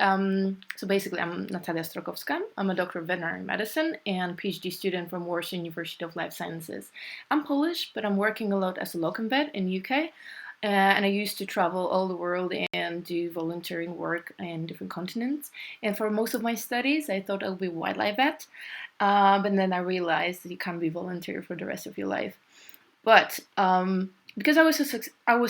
So basically, I'm Natalia Strokowska. I'm a doctor of veterinary medicine and PhD student from Warsaw University of Life Sciences. I'm Polish, but I'm working a lot as a locum vet in UK. And I used to travel all the world and do volunteering work in different continents. And for most of my studies, I thought I would be a wildlife vet. But then I realized that you can't be volunteer for the rest of your life. But because I was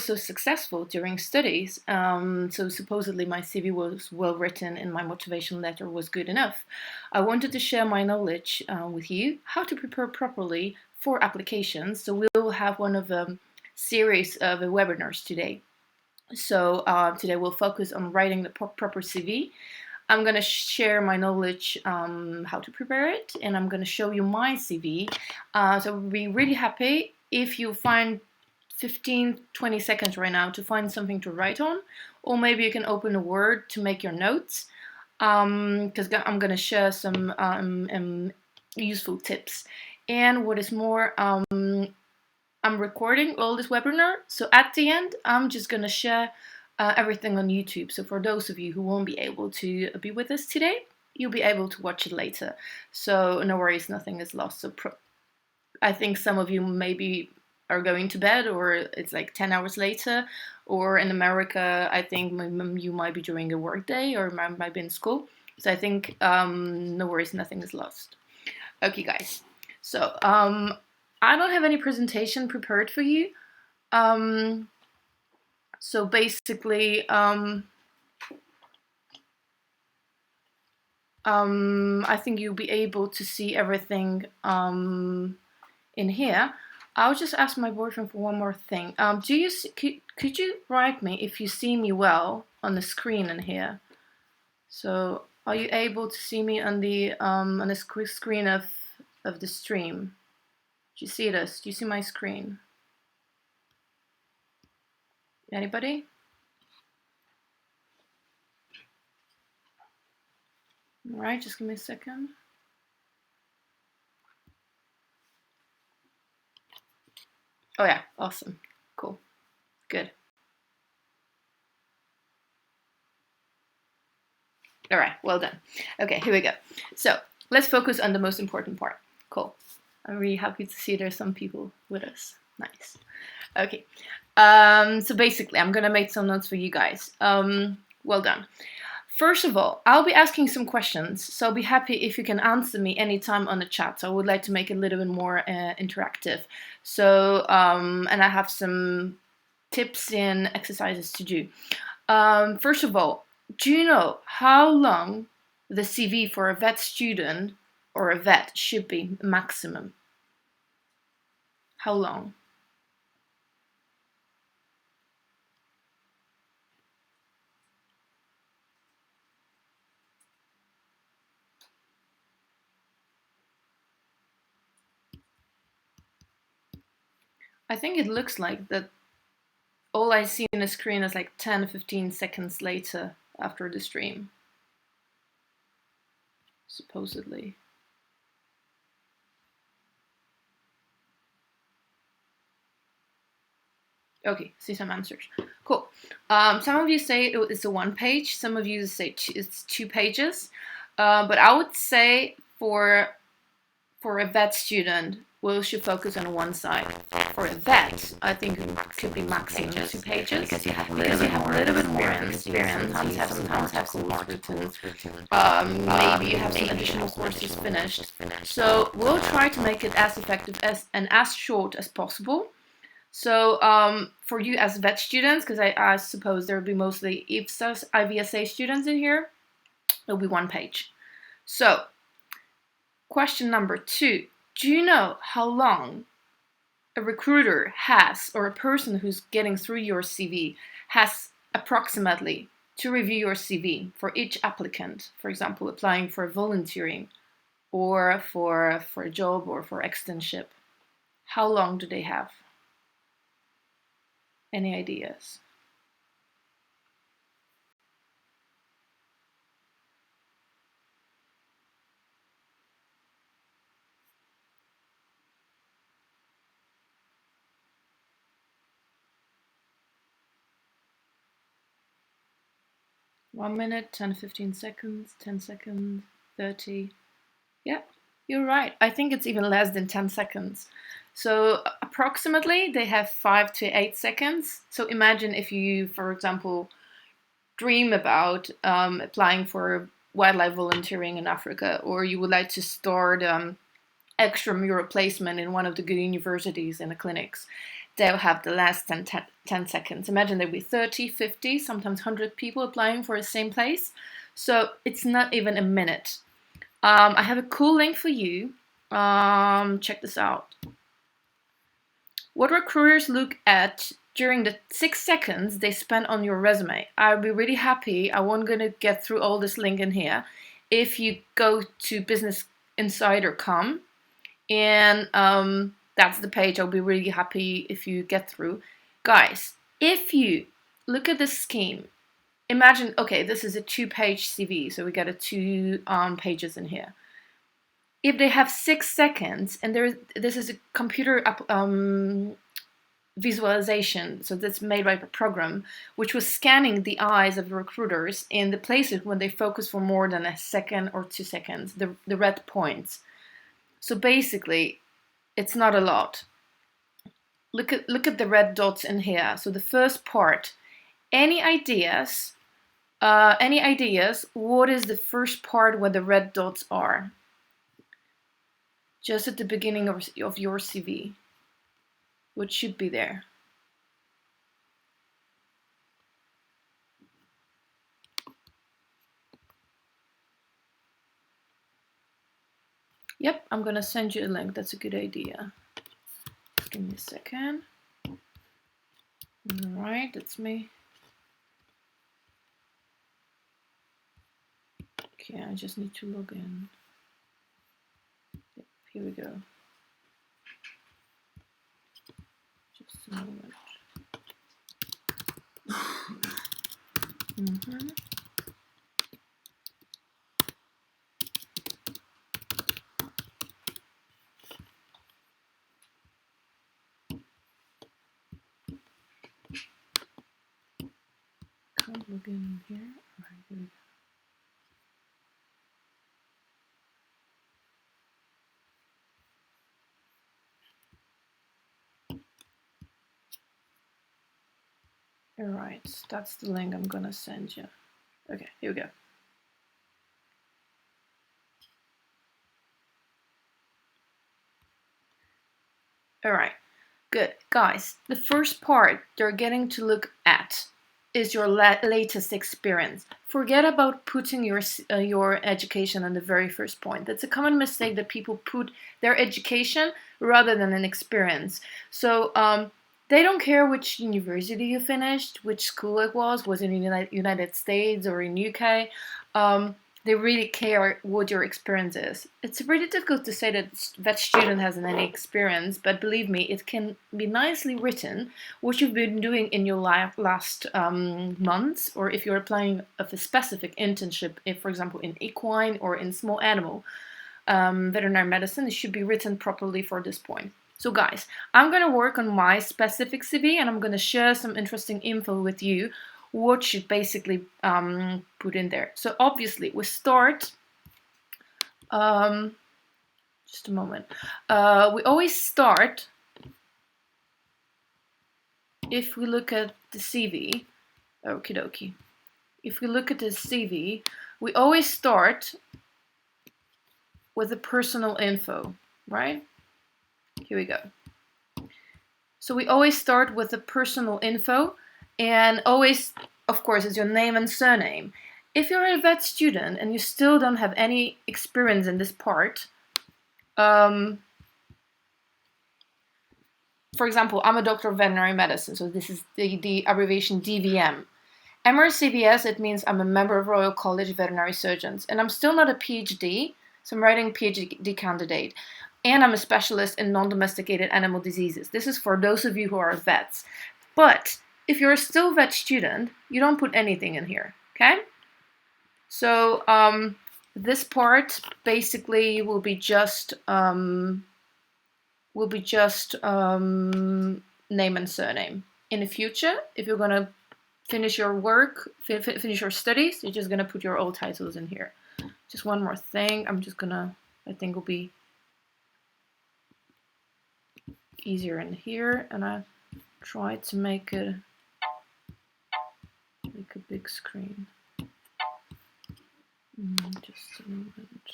so successful during studies, so supposedly my CV was well written and my motivation letter was good enough. I wanted to share my knowledge with you how to prepare properly for applications. So we'll have one of the series of webinars today. So today we'll focus on writing the proper CV. I'm going to share my knowledge how to prepare it, and I'm going to show you my CV. So I'll be really happy if you find 15-20 seconds right now to find something to write on, or maybe you can open a Word to make your notes, because I'm going to share some useful tips. And what is more, I'm recording all this webinar, so at the end, I'm just going to share everything on YouTube. So for those of you who won't be able to be with us today, you'll be able to watch it later. So no worries, nothing is lost. So I think some of you maybe are going to bed, or it's like 10 hours later, or in America, I think you might be during a work day, or might be in school. So I think no worries, nothing is lost. Okay, guys. So I don't have any presentation prepared for you. So basically, I think you'll be able to see everything in here. I'll just ask my boyfriend for one more thing. Could you write me if you see me well on the screen in here? So are you able to see me on the screen of the stream? Do you see this? Do you see my screen? Anybody? All right, just give me a second. Oh yeah, awesome, cool, good. All right, well done. Okay, here we go. So let's focus on the most important part. Cool. I'm really happy to see there's some people with us. Nice. Okay. So basically, I'm gonna make some notes for you guys. Well done. First of all, I'll be asking some questions, so I'll be happy if you can answer me anytime on the chat. So I would like to make it a little bit more interactive. So, and I have some tips and exercises to do. First of all, do you know how long the CV for a vet student or a vet should be maximum? How long? I think it looks like that all I see on the screen is like 10-15 seconds later after the stream, supposedly. Okay, see some answers. Cool. Some of you say it's a one page. Some of you say it's 2 pages. But I would say for a vet student, we should focus on one side. For a vet, I think it could be maximum 2 pages because you have a little bit more experience. Sometimes have some more written. Maybe you have some additional courses finished. So we'll try to make it as effective and as short as possible. So for you as vet students, because I suppose there will be mostly IVSA students in here, it'll be 1 page. So question number 2, do you know how long a recruiter has, or a person who's getting through your CV has approximately to review your CV for each applicant, for example, applying for volunteering or for a job or for externship? How long do they have? Any ideas? 1 minute, 10, 15 seconds, 10 seconds, 30. Yeah, you're right. I think it's even less than 10 seconds. So approximately they have 5 to 8 seconds. So imagine if you, for example, dream about applying for wildlife volunteering in Africa, or you would like to start extramural placement in one of the good universities in the clinics, they'll have the last 10 seconds. Imagine there'll be 30, 50, sometimes 100 people applying for the same place. So it's not even a minute. I have a cool link for you. Check this out. What recruiters look at during the 6 seconds they spend on your resume. I'll be really happy. I won't gonna get through all this link in here. If you go to businessinsider.com, and that's the page. I'll be really happy if you get through. Guys, if you look at this scheme, imagine, okay, this is a 2-page CV, so we got a 2 pages in here. If they have 6 seconds, and this is a computer visualization, so that's made by a program, which was scanning the eyes of the recruiters in the places when they focus for more than a second or 2 seconds, the red points. So basically, it's not a lot. Look at the red dots in here. So the first part, any ideas? What is the first part where the red dots are? Just at the beginning of your CV. What should be there? Yep, I'm gonna send you a link. That's a good idea. Give me a second. All right, that's me. Okay, I just need to log in. Yep, here we go. Just a moment. Can't log in here. All right, here we go. Alright, that's the link I'm gonna send you. Okay, here we go. Alright, good. Guys, the first part they're getting to look at is your latest experience. Forget about putting your education on the very first point. That's a common mistake, that people put their education rather than an experience. So they don't care which university you finished, which school it was in the United States or in UK. They really care what your experience is. It's really difficult to say that student hasn't any experience, but believe me, it can be nicely written what you've been doing in your last months, or if you're applying of a specific internship, if, for example, in equine or in small animal veterinary medicine, it should be written properly for this point. So guys, I'm going to work on my specific CV, and I'm going to share some interesting info with you what should basically put in there. So obviously we start, just a moment, we always start, if we look at the CV, okie dokie, if we look at the CV, we always start with the personal info, right? Here we go. So we always start with the personal info, and always, of course, is your name and surname. If you're a vet student and you still don't have any experience in this part, for example, I'm a doctor of veterinary medicine, so this is the abbreviation DVM. MRCVS, it means I'm a member of Royal College of Veterinary Surgeons, and I'm still not a PhD, so I'm writing PhD candidate. And I'm a specialist in non-domesticated animal diseases. This is for those of you who are vets. But if you're a still vet student, you don't put anything in here, okay? So this part basically will be just name and surname. In the future, if you're gonna finish your work, finish your studies, you're just gonna put your old titles in here. Just one more thing. I think will be easier in here, and I try to make a big screen. Just a moment.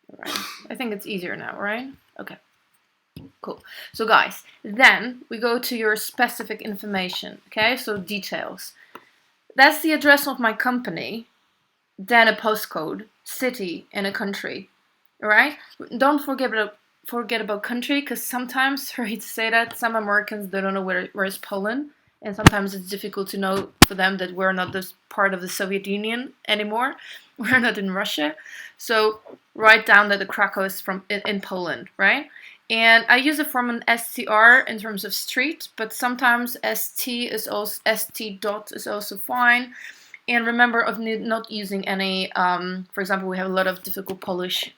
All right. I think it's easier now, right? Okay. Cool. So guys, then we go to your specific information. Okay, so details. That's the address of my company, then a postcode, city, and a country. All right. Don't forget about country, because sometimes, sorry to say that, some Americans, they don't know where is Poland, and sometimes it's difficult to know for them that we're not this part of the Soviet Union anymore. We're not in Russia. So write down that the Krakow is in Poland, right? And I use it from an STR in terms of street, but sometimes ST dot is also fine. And remember of not using any, for example, we have a lot of difficult Polish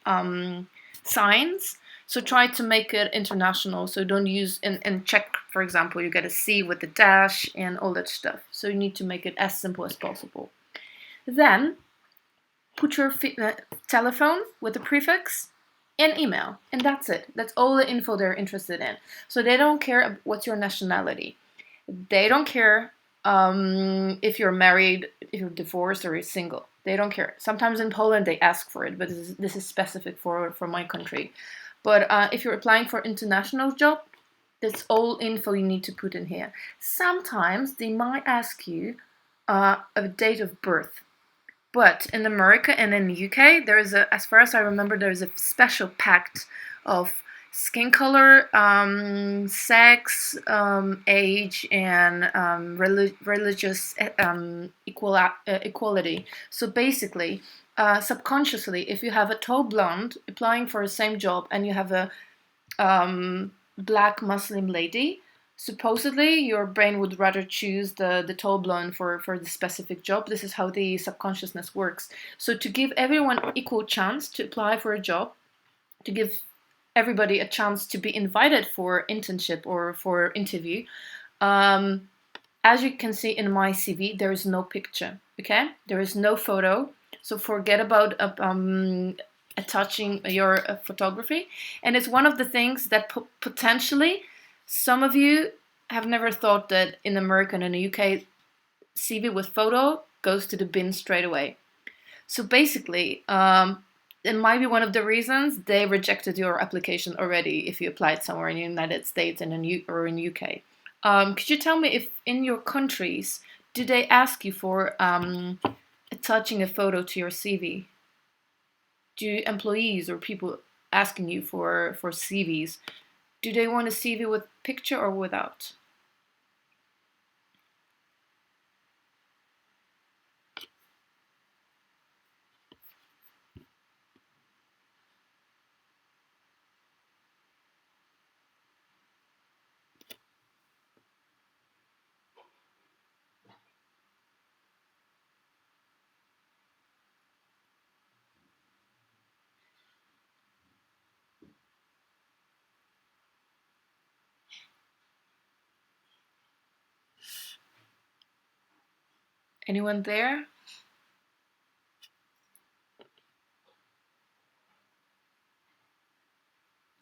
signs. So try to make it international. So don't use, in Czech, for example, you get a C with the dash and all that stuff. So you need to make it as simple as possible. Then put your telephone with the prefix and email, and that's it. That's all the info they're interested in. So they don't care what's your nationality. They don't care if you're married, if you're divorced, or you're single. They don't care. Sometimes in Poland they ask for it, but this is specific for my country. But if you're applying for international job, that's all info you need to put in here. Sometimes they might ask you a date of birth. But in America and in the UK, there is as far as I remember, there is a special pact of skin color, sex, age, and religious equality. So basically, subconsciously, if you have a tall blonde applying for the same job and you have a black Muslim lady, supposedly your brain would rather choose the tall blonde for the specific job. This is how the subconsciousness works. So to give everyone equal chance to apply for a job, to give everybody a chance to be invited for internship or for interview, as you can see in my CV, there is no picture, okay? There is no photo, so forget about attaching your photography. And it's one of the things that potentially some of you have never thought that in America and in the UK, CV with photo goes to the bin straight away. So basically, it might be one of the reasons they rejected your application already if you applied somewhere in the United States and or in UK. Could you tell me if in your countries, do they ask you for attaching a photo to your CV? Do employees or people asking you for CVs, do they want a CV with picture or without? Anyone there?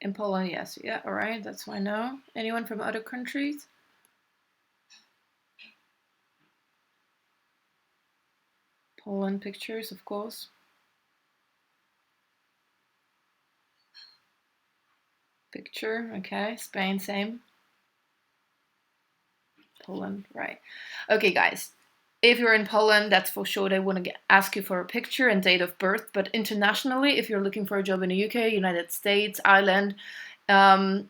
In Poland, yes. Yeah, all right, that's why I know. Anyone from other countries? Poland pictures, of course. Picture, okay. Spain, same. Poland, right. Okay, guys. If you're in Poland, that's for sure they want to ask you for a picture and date of birth. But internationally, if you're looking for a job in the UK, United States, Ireland, no,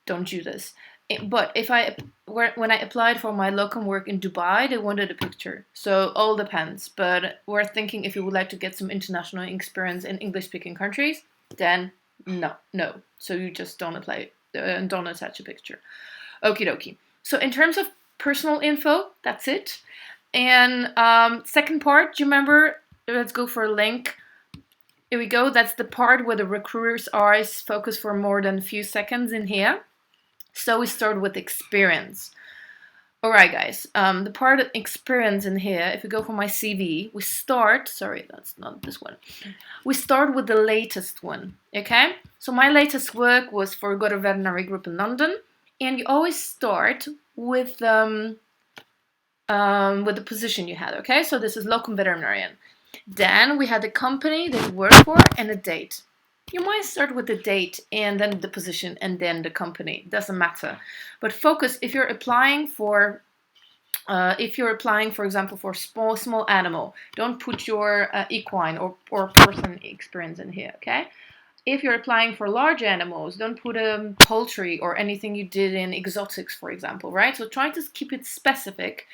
don't do this. But when I applied for my locum work in Dubai, they wanted a picture. So all depends. But we're thinking if you would like to get some international experience in English-speaking countries, then no. So you just don't apply, don't attach a picture. Okie dokie. So in terms of personal info, that's it. And second part, do you remember? Let's go for a link. Here we go. That's the part where the recruiter's eyes focus for more than a few seconds in here. So we start with experience. Alright guys, the part of experience in here, if we go for my CV, we start, sorry, that's not this one. We start with the latest one, okay? So my latest work was for a veterinary group in London, and you always start with the position you had, okay? So this is locum veterinarian. Then we had the company that you work for and a date. You might start with the date and then the position and then the company. Doesn't matter. But focus if you're applying for example, for small animal, don't put your equine or person experience in here, okay? If you're applying for large animals, don't put poultry or anything you did in exotics, for example, right? So try to keep it specific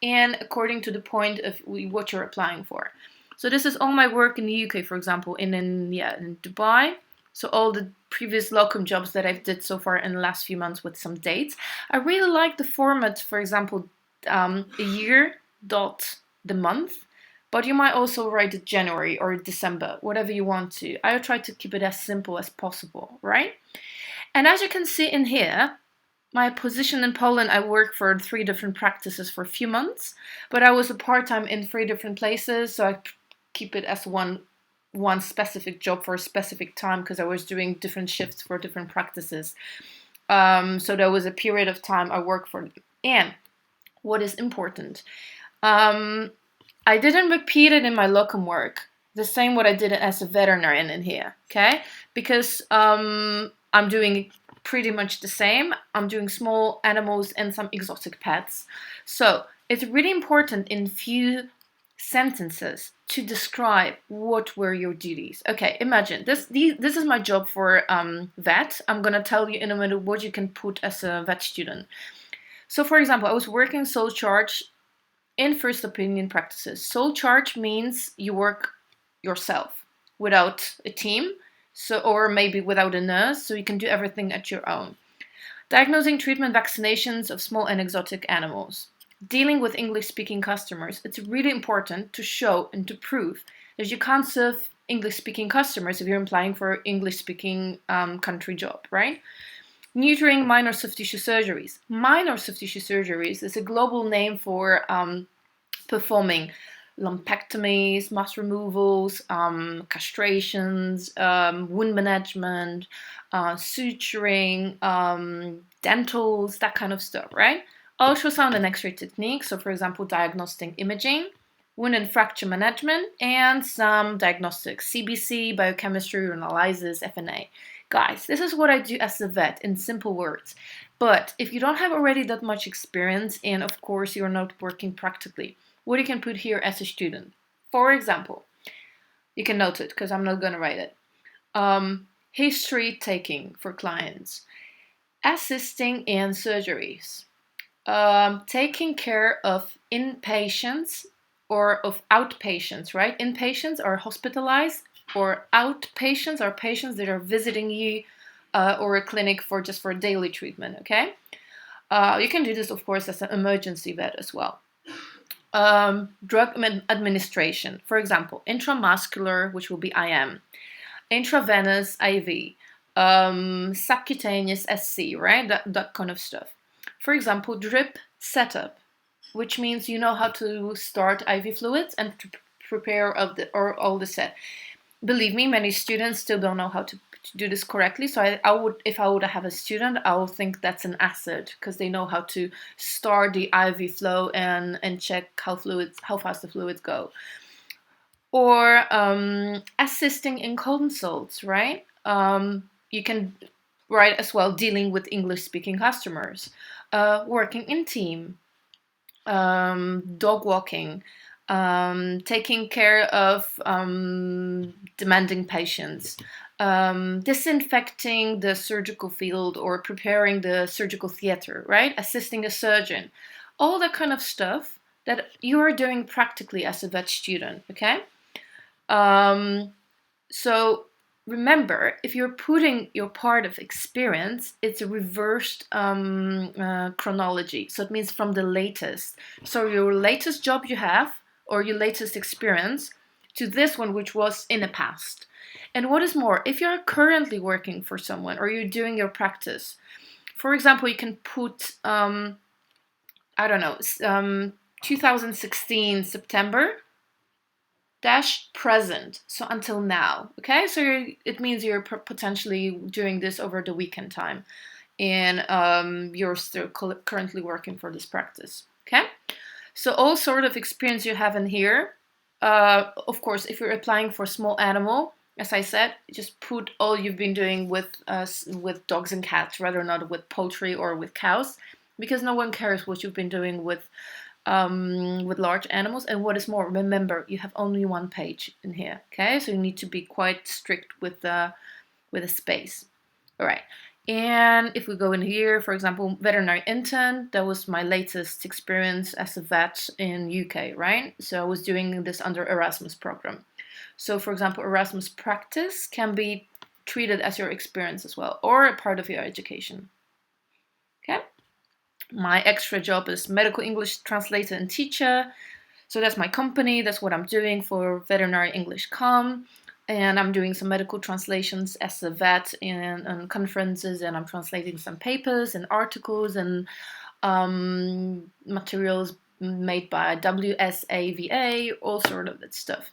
and according to the point of what you're applying for. So this is all my work in the UK, for example, in Dubai. So all the previous locum jobs that I've did so far in the last few months with some dates. I really like the format, for example, a year dot the month, but you might also write it January or December, whatever you want to. I try to keep it as simple as possible, right? And as you can see in here, my position in Poland, I worked for 3 different practices for a few months, but I was a part-time in 3 different places, so I keep it as one specific job for a specific time because I was doing different shifts for different practices. So there was a period of time I worked for them. And what is important, I didn't repeat it in my locum work, the same what I did as a veterinarian in here, okay? Because I'm doing pretty much the same. I'm doing small animals and some exotic pets. So it's really important in few sentences to describe what were your duties. Okay, imagine this is my job for vet. I'm gonna tell you in a minute what you can put as a vet student. So for example, I was working sole charge in first opinion practices. Sole charge means you work yourself without a team, so or maybe without a nurse, so you can do everything at your own. Diagnosing treatment vaccinations of small and exotic animals. Dealing with English-speaking customers. It's really important to show and to prove that you can't serve English-speaking customers if you're applying for an English-speaking country job, right? Neutering minor soft tissue surgeries. Minor soft tissue surgeries is a global name for performing lumpectomies, mass removals, castrations, wound management, suturing, dentals, that kind of stuff, right? Ultrasound and X-ray techniques, so for example, diagnostic imaging, wound and fracture management, and some diagnostics, CBC, biochemistry, analysis, FNA. Guys, this is what I do as a vet in simple words. But if you don't have already that much experience, and of course you're not working practically, what you can put here as a student. For example, you can note it because I'm not going to write it. History taking for clients. Assisting in surgeries. Taking care of inpatients or of outpatients, right? Inpatients are hospitalized, or outpatients are patients that are visiting you or a clinic for daily treatment, okay? You can do this, of course, as an emergency vet as well. Drug administration, for example, intramuscular, which will be IM, intravenous IV, subcutaneous SC, right? That kind of stuff. For example, drip setup, which means you know how to start IV fluids and to prepare all the set. Believe me, many students still don't know how to do this correctly. So if I would have a student, I would think that's an asset because they know how to start the IV flow and check how fast the fluids go. Or assisting in consults, right? You can write as well dealing with English-speaking customers, working in team, dog walking, taking care of demanding patients, disinfecting the surgical field or preparing the surgical theater, right? Assisting a surgeon, all that kind of stuff that you are doing practically as a vet student, okay? So remember, if you're putting your part of experience, it's a reversed chronology. So it means from the latest. So your latest job you have, or your latest experience, to this one, which was in the past. And what is more, if you're currently working for someone or you're doing your practice, For example, you can put, I don't know, 2016 September dash present, so until now. Okay, so it means you're potentially doing this over the weekend time, and you're still currently working for this practice. Okay, so all sort of experience you have in here. Of course, if you're applying for small animal, as I said, just put all you've been doing with dogs and cats, rather not with poultry or with cows, because no one cares what you've been doing with large animals. And what is more, remember, you have only one page in here. Okay, so you need to be quite strict with the space. All right. And if we go in here, for example, veterinary intern, that was my latest experience as a vet in UK, right? So I was doing this under Erasmus program. So for example, Erasmus practice can be treated as your experience as well, or a part of your education. Okay. My extra job is medical English translator and teacher. So that's my company. That's what I'm doing for Veterinary English Com. And I'm doing some medical translations as a vet in conferences, and I'm translating some papers and articles and materials made by WSAVA, all sort of that stuff.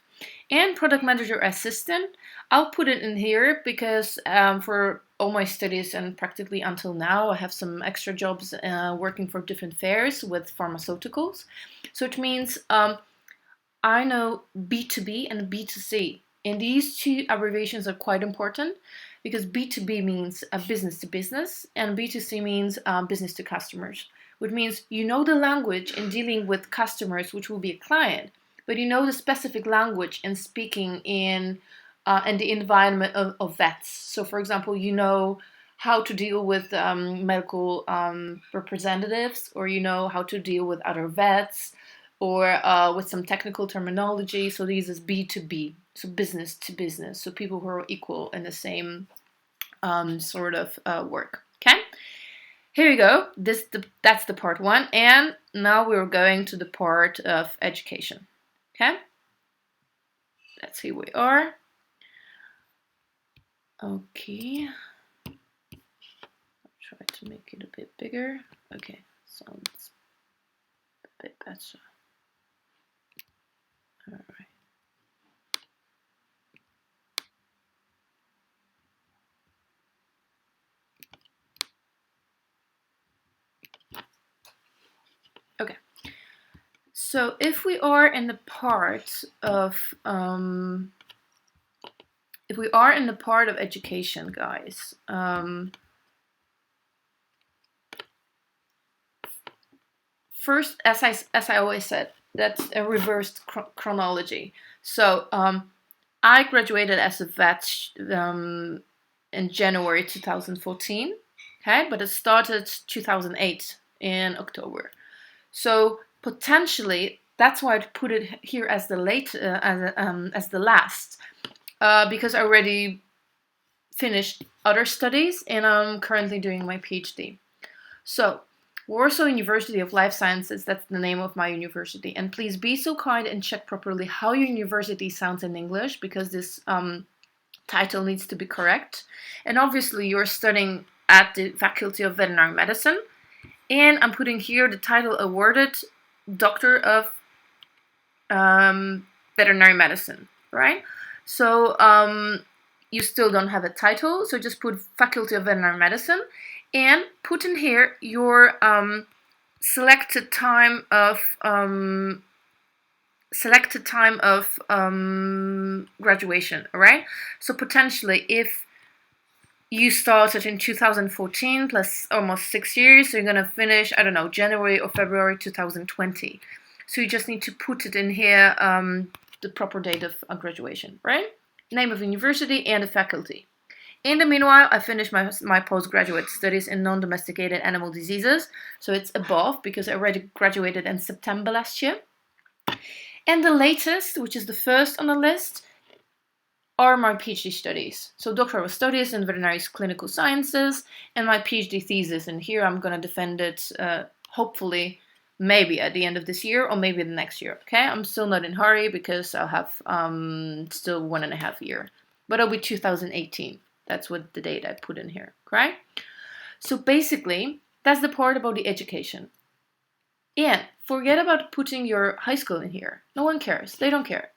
And product manager assistant, I'll put it in here because for all my studies and practically until now, I have some extra jobs working for different fairs with pharmaceuticals. So it means I know B2B and B2C. And these two abbreviations are quite important because B2B means business to business and B2C means business to customers, which means you know the language in dealing with customers, which will be a client, but you know the specific language in speaking in the environment of vets. So, for example, you know how to deal with medical representatives, or you know how to deal with other vets, or with some technical terminology. So these is B2B, so business to business. So people who are equal in the same sort of work. Okay, here you go. That's the part one, and now we're going to the part of education. Okay, that's here we are. Okay, I'll try to make it a bit bigger. Okay, so it's a bit better. All right. Okay. So if we are in the part of education, guys, first, as I always said, that's a reversed chronology. So I graduated as a vet in January 2014. Okay, but it started 2008 in October. So potentially, that's why I put it here as the as the last, because I already finished other studies and I'm currently doing my PhD. So Warsaw University of Life Sciences, that's the name of my university. And please be so kind and check properly how your university sounds in English, because this title needs to be correct. And obviously you're studying at the Faculty of Veterinary Medicine. And I'm putting here the title awarded Doctor of Veterinary Medicine, right? So you still don't have a title, so just put Faculty of Veterinary Medicine and put in here your selected time of graduation, all right? So potentially, if you started in 2014 plus almost 6 years, so you're gonna finish, I don't know, January or February 2020. So you just need to put it in here, the proper date of graduation, right? Name of university and the faculty. In the meanwhile, I finished my postgraduate studies in non-domesticated animal diseases, so it's above because I already graduated in September last year. And the latest, which is the first on the list, are my PhD studies. So doctoral studies in veterinary clinical sciences and my PhD thesis. And here I'm going to defend it, hopefully, maybe at the end of this year or maybe the next year. Okay, I'm still not in a hurry because I'll have still 1.5 years. But it'll be 2018. That's what the date I put in here. Okay? So basically, that's the part about the education. And forget about putting your high school in here. No one cares. They don't care.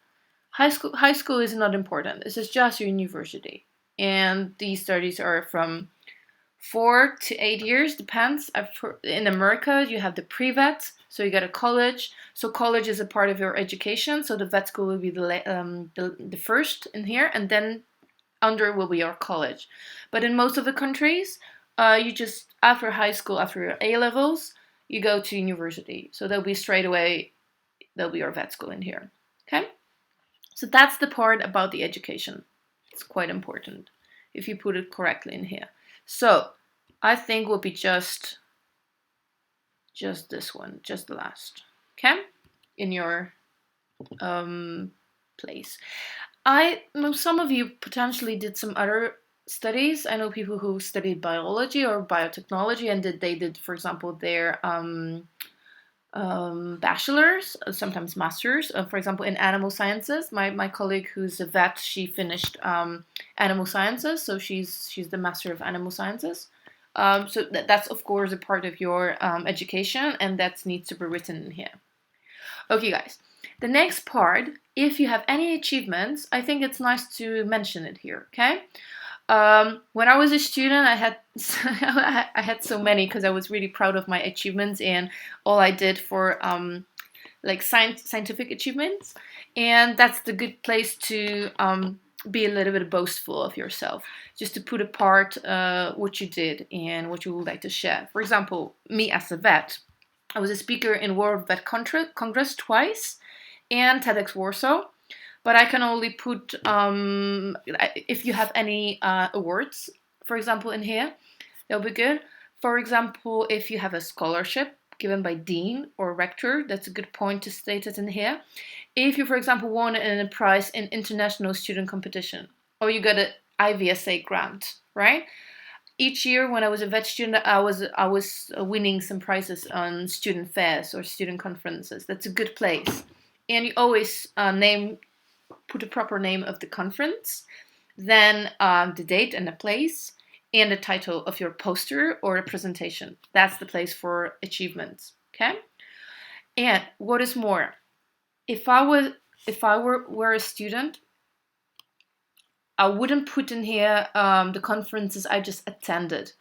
High school is not important. This is just your university. And these studies are from 4 to 8 years, depends. In America, you have the pre-vet, so you get a college. So college is a part of your education. So the vet school will be the first in here, and then under will be your college. But in most of the countries, you just after high school, after your A levels, you go to university. So there'll be straight away there'll be your vet school in here. Okay, so that's the part about the education. It's quite important if you put it correctly in here. So I think will be just this one, just the last. Okay, in your place. I know some of you potentially did some other studies. I know people who studied biology or biotechnology and they did, for example, their bachelor's, sometimes master's. For example, in animal sciences, my colleague who's a vet, she finished animal sciences, so she's the master of animal sciences. So that's of course a part of your education, and that needs to be written in here. Okay, guys. The next part, if you have any achievements, I think it's nice to mention it here. Okay. When I was a student, I had I had so many because I was really proud of my achievements and all I did for like scientific achievements, and that's the good place to be a little bit boastful of yourself, just to put apart what you did and what you would like to share. For example, me as a vet, I was a speaker in World Vet Congress twice and TEDx Warsaw. But I can only put, if you have any awards, for example, in here, that'll be good. For example, if you have a scholarship given by dean or rector, that's a good point to state it in here. If you, for example, won a prize in international student competition, or you got an IVSA grant, right? Each year when I was a vet student, I was winning some prizes on student fairs or student conferences. That's a good place. And you always put a proper name of the conference, then the date and the place, and the title of your poster or a presentation. That's the place for achievements. Okay. And what is more, if I were a student, I wouldn't put in here the conferences I just attended,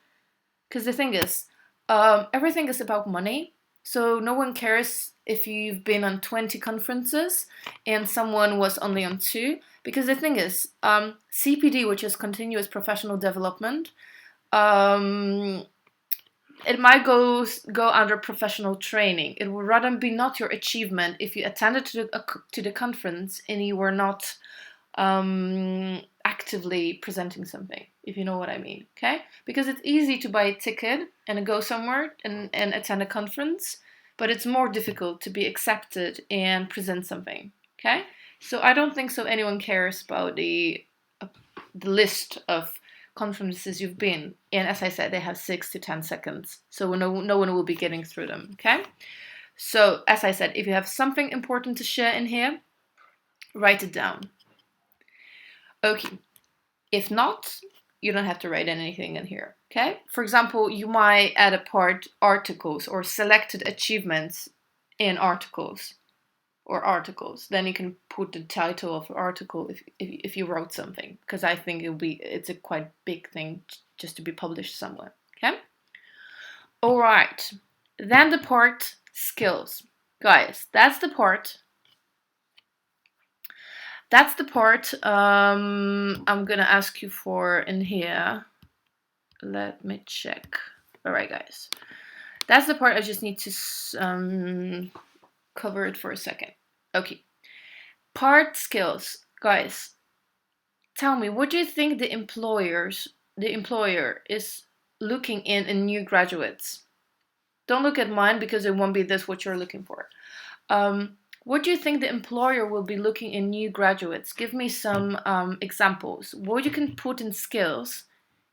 because the thing is, everything is about money. So no one cares if you've been on 20 conferences and someone was only on 2. Because the thing is, CPD, which is continuous professional development, it might go under professional training. It would rather be not your achievement if you attended to the conference and you were not actively presenting something, if you know what I mean, okay? Because it's easy to buy a ticket and go somewhere and attend a conference, but it's more difficult to be accepted and present something, okay? So I don't think so anyone cares about the list of conferences you've been, and as I said, they have 6 to 10 seconds, so no one will be getting through them, okay? So as I said, if you have something important to share in here, write it down. Okay, if not, you don't have to write anything in here, okay? For example, you might add a part articles or selected achievements in articles or articles. Then you can put the title of the article if you wrote something, because I think it's a quite big thing just to be published somewhere, okay? All right, then the part skills. Guys, that's the part I'm gonna ask you for in here. Let me check. All right, guys. That's the part I just need to cover it for a second. Okay. Part skills. Guys, tell me, what do you think the employer is looking in new graduates? Don't look at mine because it won't be this what you're looking for. What do you think the employer will be looking in new graduates? Give me some examples. What you can put in skills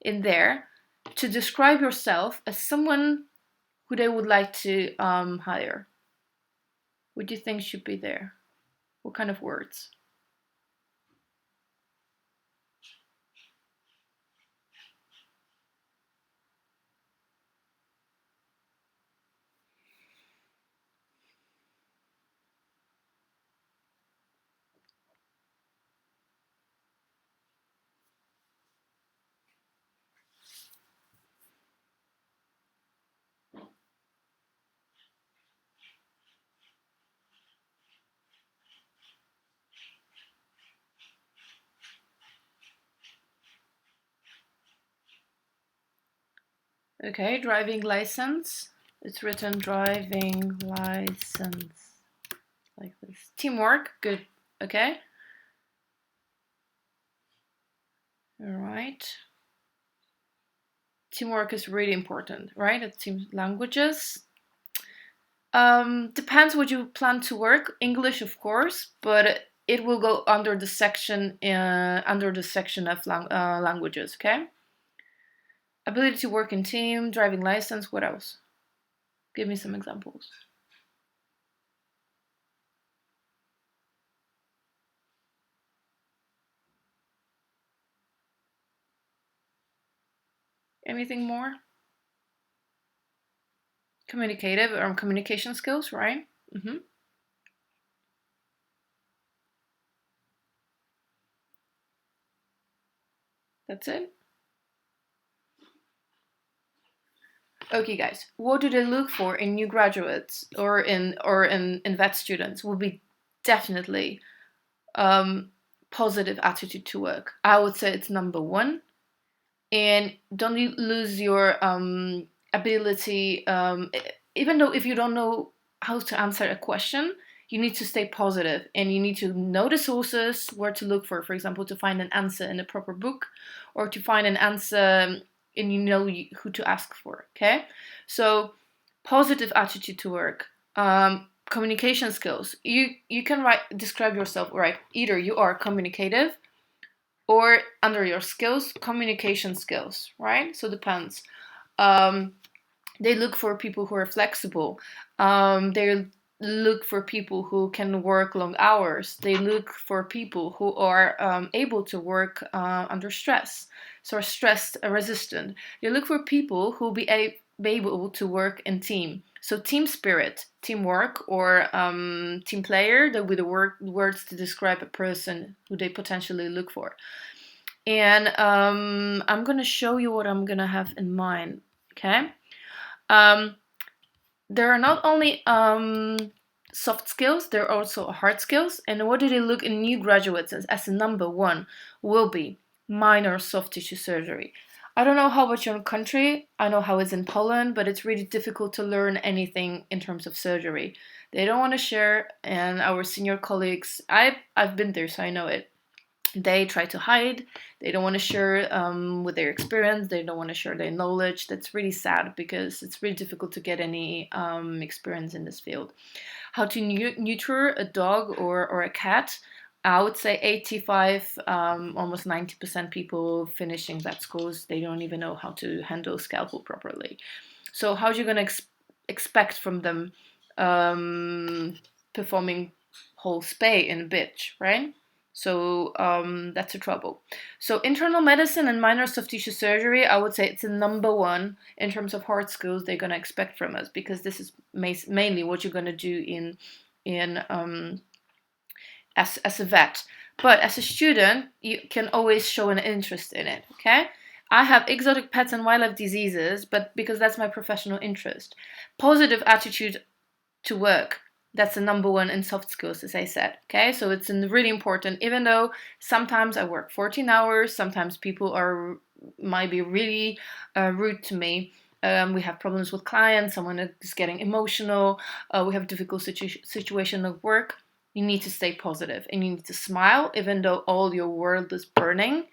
in there to describe yourself as someone who they would like to hire. What do you think should be there? What kind of words? Okay, driving license. It's written driving license like this. Teamwork, good. Okay. All right. Teamwork is really important, right? It seems languages. Depends what you plan to work. English, of course, but it will go under the section of languages. Okay. Ability to work in team, driving license. What else? Give me some examples. Anything more? Communicative or communication skills, right? That's it. Okay, guys, what do they look for in new graduates or in vet students? Will be definitely positive attitude to work. I would say it's number one. And don't lose your ability. Even though if you don't know how to answer a question, you need to stay positive and you need to know the sources where to look for example, to find an answer in a proper book or to find an answer and you know who to ask for. Okay, so positive attitude to work. Communication skills. You can describe yourself right. Either you are communicative or under your skills, communication skills, right? So depends. Um, they look for people who are flexible. They look for people who can work long hours. They look for people who are able to work under stress, so are stress resistant. They look for people who be able to work in team. So team spirit, teamwork, or team player. That would be the words to describe a person who they potentially look for. And I'm gonna show you what I'm gonna have in mind. Okay. Um, there are not only soft skills, there are also hard skills. And what do they look in new graduates as the number one will be minor soft tissue surgery. I don't know how about your country. I know how it's in Poland, but it's really difficult to learn anything in terms of surgery. They don't want to share, and our senior colleagues, I've been there, so I know it. They try to hide. They don't want to share with their experience. They don't want to share their knowledge. That's really sad because it's really difficult to get any experience in this field. How to neuter a dog or a cat. I would say 85, almost 90% people finishing vet schools, they don't even know how to handle scalpel properly. So how are you going to expect from them performing whole spay in a bitch, right? So that's a trouble. So internal medicine and minor soft tissue surgery, I would say it's a number one in terms of hard skills they're going to expect from us because this is mainly what you're going to do in as a vet. But as a student, you can always show an interest in it. Okay. I have exotic pets and wildlife diseases, but because that's my professional interest. Positive attitude to work. That's the number one in soft skills, as I said. Okay, so it's really important. Even though sometimes I work 14 hours, sometimes people might be really rude to me. We have problems with clients. Someone is getting emotional. We have a difficult situation at work. You need to stay positive and you need to smile, even though all your world is burning,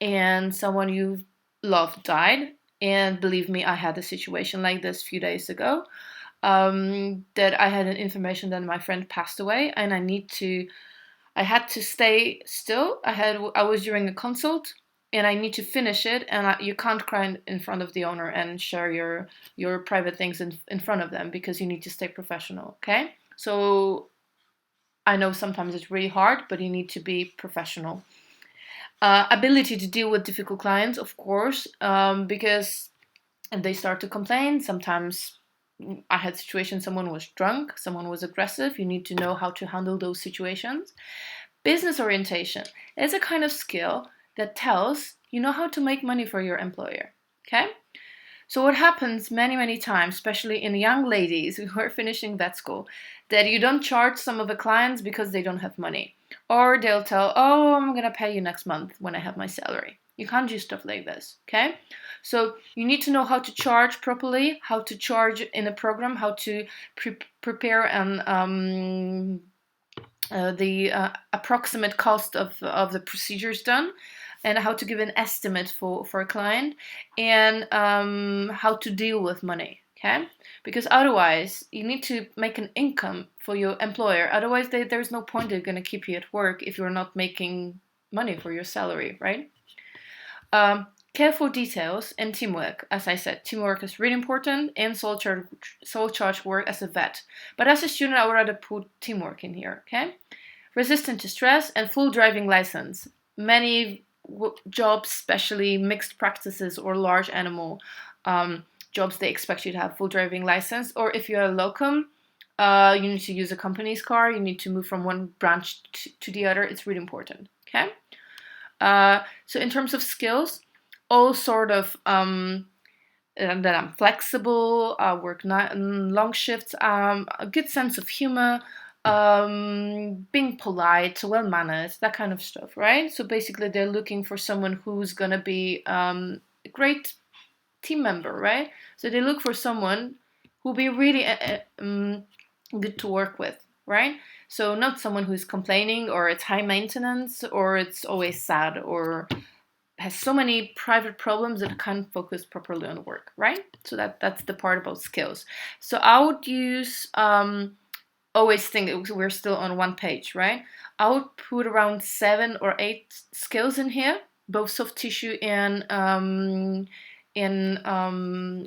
and someone you love died. And believe me, I had a situation like this a few days ago that I had an information that my friend passed away, and I had to stay still. I was during a consult, and I need to finish it, and you can't cry in front of the owner and share your private things in front of them because you need to stay professional. Okay, so I know sometimes it's really hard, but you need to be professional. Ability to deal with difficult clients, of course, because if they start to complain, sometimes I had situations someone was drunk, someone was aggressive. You need to know how to handle those situations. Business orientation is a kind of skill that tells you know how to make money for your employer. Okay? So what happens many times, especially in young ladies who are finishing vet school, that you don't charge some of the clients because they don't have money. Or they'll tell, oh, I'm going to pay you next month when I have my salary. You can't do stuff like this, okay? So you need to know how to charge properly, how to charge in a program, how to prepare the approximate cost of the procedures done, and how to give an estimate for a client, and how to deal with money, okay? Because otherwise, you need to make an income for your employer. Otherwise, there's no point they're going to keep you at work if you're not making money for your salary, right? Careful details and teamwork. As I said, teamwork is really important, and sole charge work as a vet. But as a student, I would rather put teamwork in here, okay? Resistant to stress and full driving license. Many jobs, especially mixed practices or large animal jobs, they expect you to have full driving license. Or if you're a locum, you need to use a company's car. You need to move from one branch to the other. It's really important, okay? So in terms of skills, all sort of that I'm flexible, work long shifts, a good sense of humor, being polite, well mannered, that kind of stuff, right? So basically, they're looking for someone who's gonna be a great team member, right? So they look for someone who'll be really good to work with, right? So not someone who's complaining, or it's high maintenance, or it's always sad, or has so many private problems that can't focus properly on work, right? So that's the part about skills. So I would use always think we're still on one page, right? I would put around 7 or 8 skills in here, both soft tissue and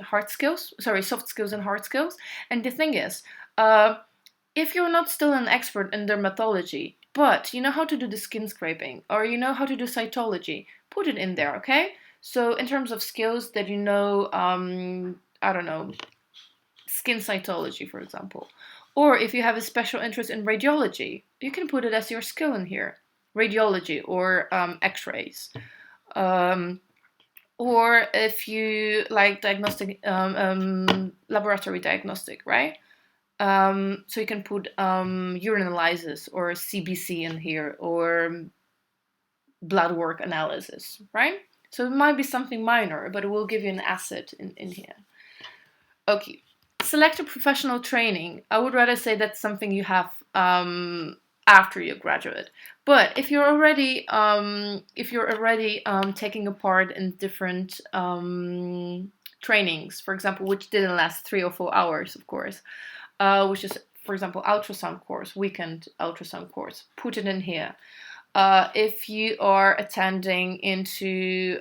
hard skills. Sorry, soft skills and hard skills. And the thing is, if you're not still an expert in dermatology, but you know how to do the skin scraping, or you know how to do cytology, put it in there, okay? So in terms of skills that you know, I don't know, skin cytology, for example. Or if you have a special interest in radiology, you can put it as your skill in here. Radiology or x-rays. Or if you like diagnostic, laboratory diagnostic, right? So you can put urine analysis or CBC in here, or blood work analysis, right? So it might be something minor, but it will give you an asset in here. Okay, selected professional training. I would rather say that's something you have after you graduate. But if you're already taking a part in different trainings, for example, which didn't last 3 or 4 hours, of course, which is, for example, ultrasound course, weekend ultrasound course, put it in here. If you are attending into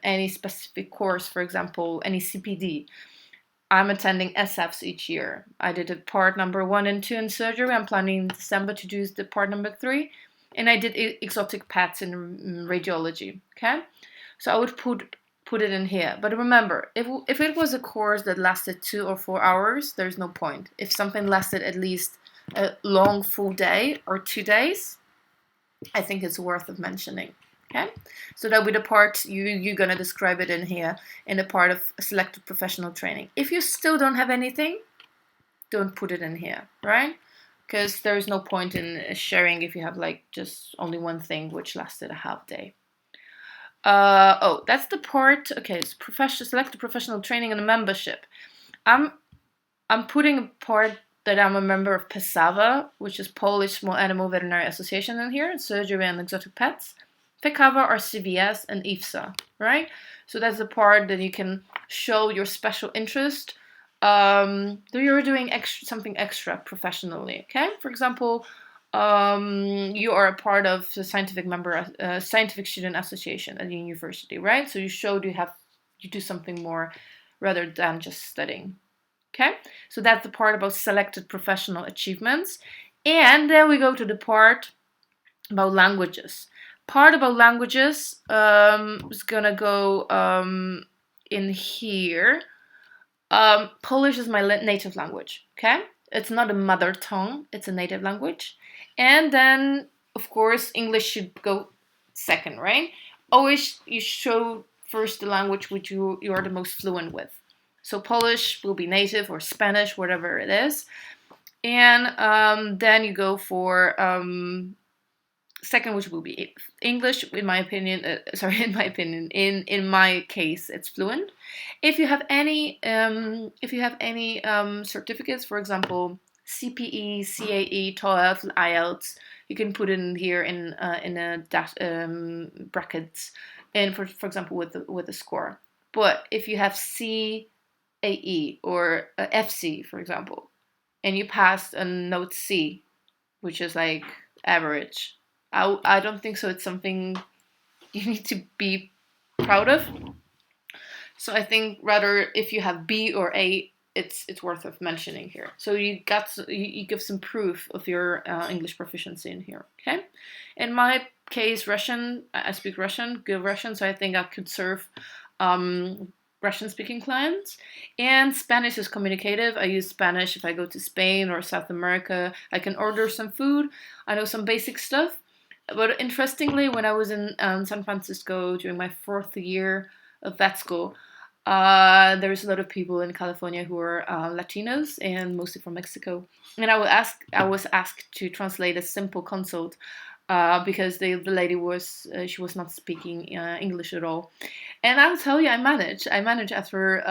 any specific course, for example, any CPD, I'm attending SFs each year. I did a part number 1 and 2 in surgery. I'm planning in December to do the part number 3. And I did exotic pets in radiology, okay? So I would put it in here. But remember, if it was a course that lasted 2 or 4 hours, there's no point. If something lasted at least a long full day or 2 days, I think it's worth of mentioning. Okay, so that'll be the part you're gonna describe it in here in the part of selected professional training. If you still don't have anything, don't put it in here, right? Because there's no point in sharing if you have like just only one thing which lasted a half day. Oh, that's the part. Okay, it's selected professional training and a membership. I'm putting a part that I'm a member of PESAVA, which is Polish Small Animal Veterinary Association in here, surgery and exotic pets. PECAVA or CVS and IVSA, right? So that's the part that you can show your special interest. You're doing something extra professionally, okay? For example, you are a part of the scientific student association at the university, right? So you showed you do something more rather than just studying, okay? So that's the part about selected professional achievements. And then we go to the part about languages. Part about languages is gonna go in here. Polish is my native language, okay? It's not a mother tongue, it's a native language. And then, of course, English should go second, right? Always you show first the language which you are the most fluent with. So Polish will be native, or Spanish, whatever it is. And then you go for second, which will be English, in my opinion. In my case, it's fluent. If you have any certificates, for example, CPE, CAE, TOEFL, IELTS, you can put in here in a brackets, and for example with the score. But if you have CAE or FC, for example, and you passed a note C, which is like average, I don't think so. It's something you need to be proud of. So I think rather if you have B or A, it's worth of mentioning here. So you give some proof of your English proficiency in here. Okay. In my case, Russian, I speak Russian, good Russian, so I think I could serve Russian-speaking clients. And Spanish is communicative. I use Spanish if I go to Spain or South America. I can order some food. I know some basic stuff. But interestingly, when I was in San Francisco during my 4th year of vet school, there was a lot of people in California who were Latinos and mostly from Mexico. And I was asked to translate a simple consult because the lady she was not speaking English at all. And I'll tell you, I managed after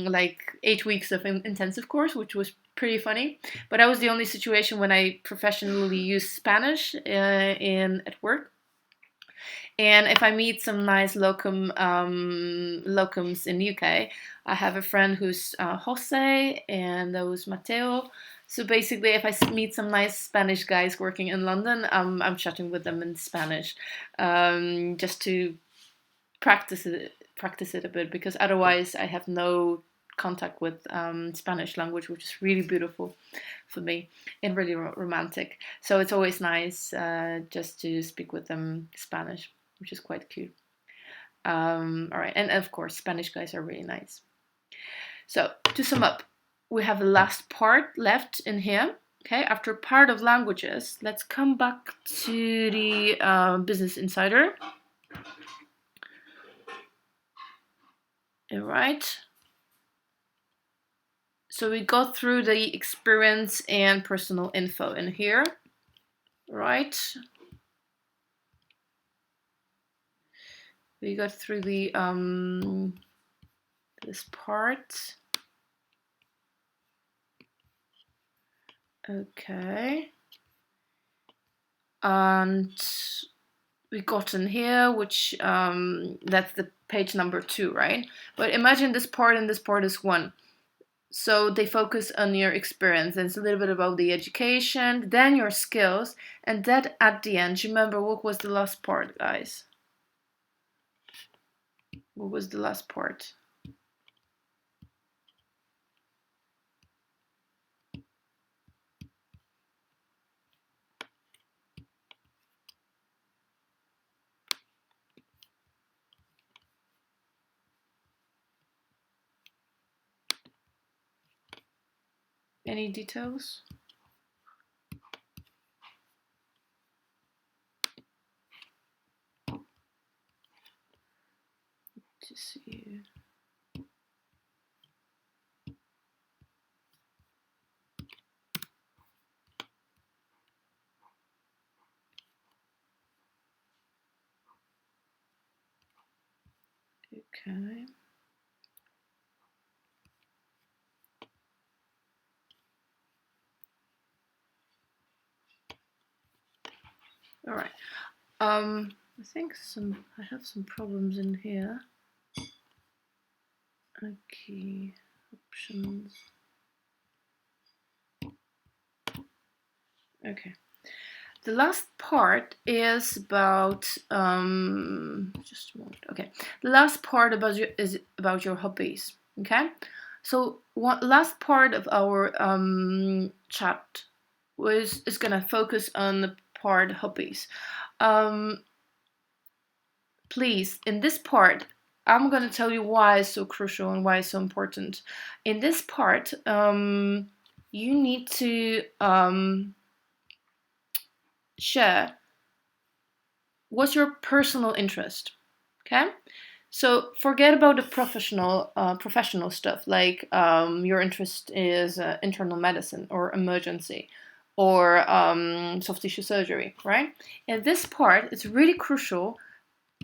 like 8 weeks of intensive course, which was pretty funny. But that was the only situation when I professionally used Spanish at work. And if I meet some nice locums in UK, I have a friend who's Jose, and there was Mateo. So basically, if I meet some nice Spanish guys working in London, I'm chatting with them in Spanish, just to practice it a bit, because otherwise I have no contact with Spanish language, which is really beautiful for me and really romantic. So it's always nice just to speak with them Spanish, which is quite cute. All right, and of course, Spanish guys are really nice. So to sum up, we have the last part left in here. Okay, after part of languages, let's come back to the Business Insider. All right. So we got through the experience and personal info in here, right? We got through the this part. Okay. And we got in here, which that's the page number 2, right? But imagine this part and this part is 1. So they focus on your experience, and it's a little bit about the education, then your skills, and that at the end. Remember, what was the last part, guys? What was the last part? Any details? To see. Okay. All right. I think I have some problems in here. Okay, options. Okay. The last part is about just a moment. Okay. The last part is about your hobbies. Okay. So last part of our chat is gonna focus on the part hobbies. Please, in this part, I'm gonna tell you why it's so crucial and why it's so important. In this part, you need to share what's your personal interest. Okay, so forget about the professional stuff, like your interest is internal medicine or emergency, or soft tissue surgery, right? And this part, it's really crucial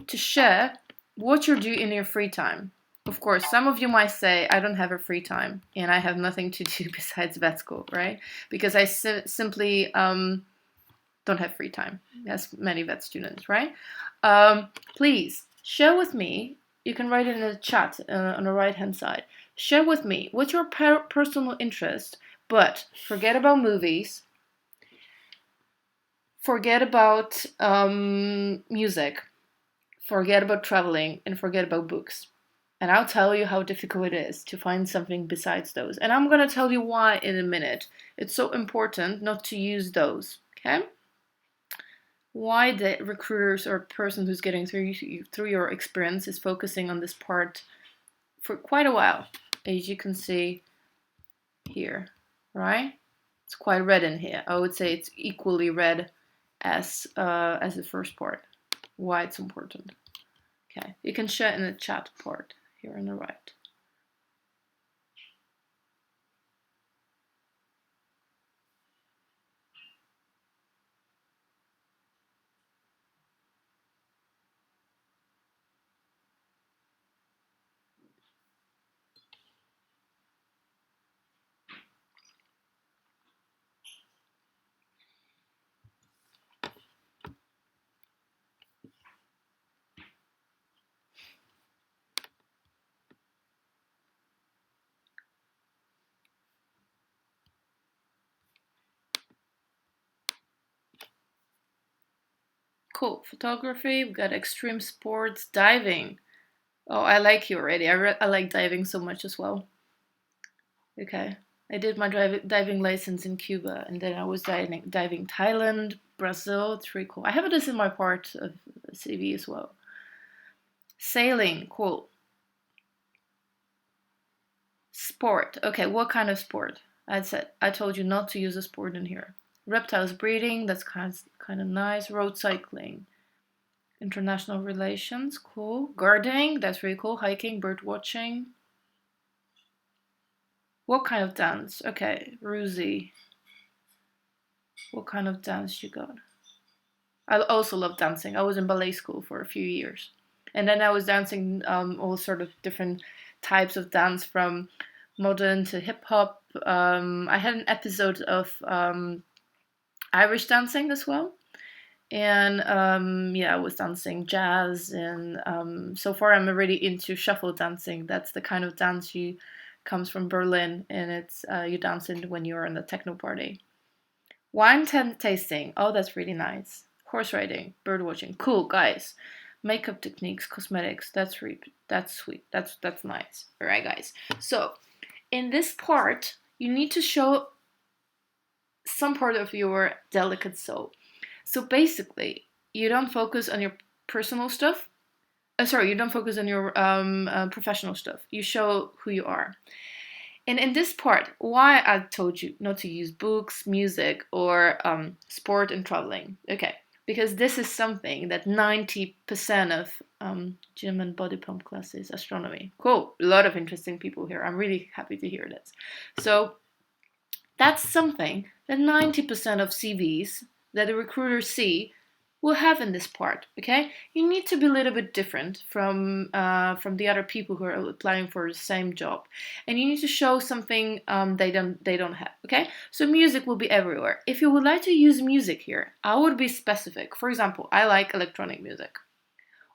to share what you do in your free time. Of course, some of you might say, I don't have a free time and I have nothing to do besides vet school, right? Because I simply don't have free time, as many vet students, right? Please share with me. You can write it in the chat on the right-hand side. Share with me what's your personal interest, but forget about movies, forget about music, forget about traveling, and forget about books. And I'll tell you how difficult it is to find something besides those. And I'm going to tell you why in a minute. It's so important not to use those, okay? Why the recruiters or person who's getting through your experience is focusing on this part for quite a while, as you can see here, right? It's quite red in here. I would say it's equally red as the first part. Why it's important. Okay, you can share in the chat part here on the right. Cool. Photography, we've got extreme sports, diving. Oh, I like you already. I like diving so much as well. Okay. I did my diving license in Cuba, and then I was diving Thailand, Brazil. It's really cool. I have this in my part of CV as well. Sailing, cool. Sport. Okay, what kind of sport? I told you not to use a sport in here. Reptiles breeding, that's kind of nice. Road cycling. International relations, cool. Gardening, that's really cool. Hiking, bird watching. What kind of dance? Okay, Ruzi. What kind of dance you got? I also love dancing. I was in ballet school for a few years. And then I was dancing all sort of different types of dance from modern to hip hop. I had an episode of Irish dancing as well. And yeah, I was dancing jazz, and so far I'm already into shuffle dancing. That's the kind of dance you comes from Berlin, and it's you dance it when you're in the techno party. Wine tasting, oh, that's really nice. Horse riding, bird watching, cool guys. Makeup techniques, cosmetics, that's sweet. That's nice. All right, guys. So in this part, you need to show some part of your delicate soul. So basically, you don't focus on your personal stuff. Sorry, you don't focus on your professional stuff. You show who you are. And in this part, why I told you not to use books, music, or sport and traveling. Okay, because this is something that 90% of gym and body pump classes, astronomy. Cool, a lot of interesting people here. I'm really happy to hear this. So that's something that 90% of CVs that the recruiters see will have in this part. Okay, you need to be a little bit different from the other people who are applying for the same job, and you need to show something they don't have. Okay, so music will be everywhere. If you would like to use music here, I would be specific. For example, I like electronic music,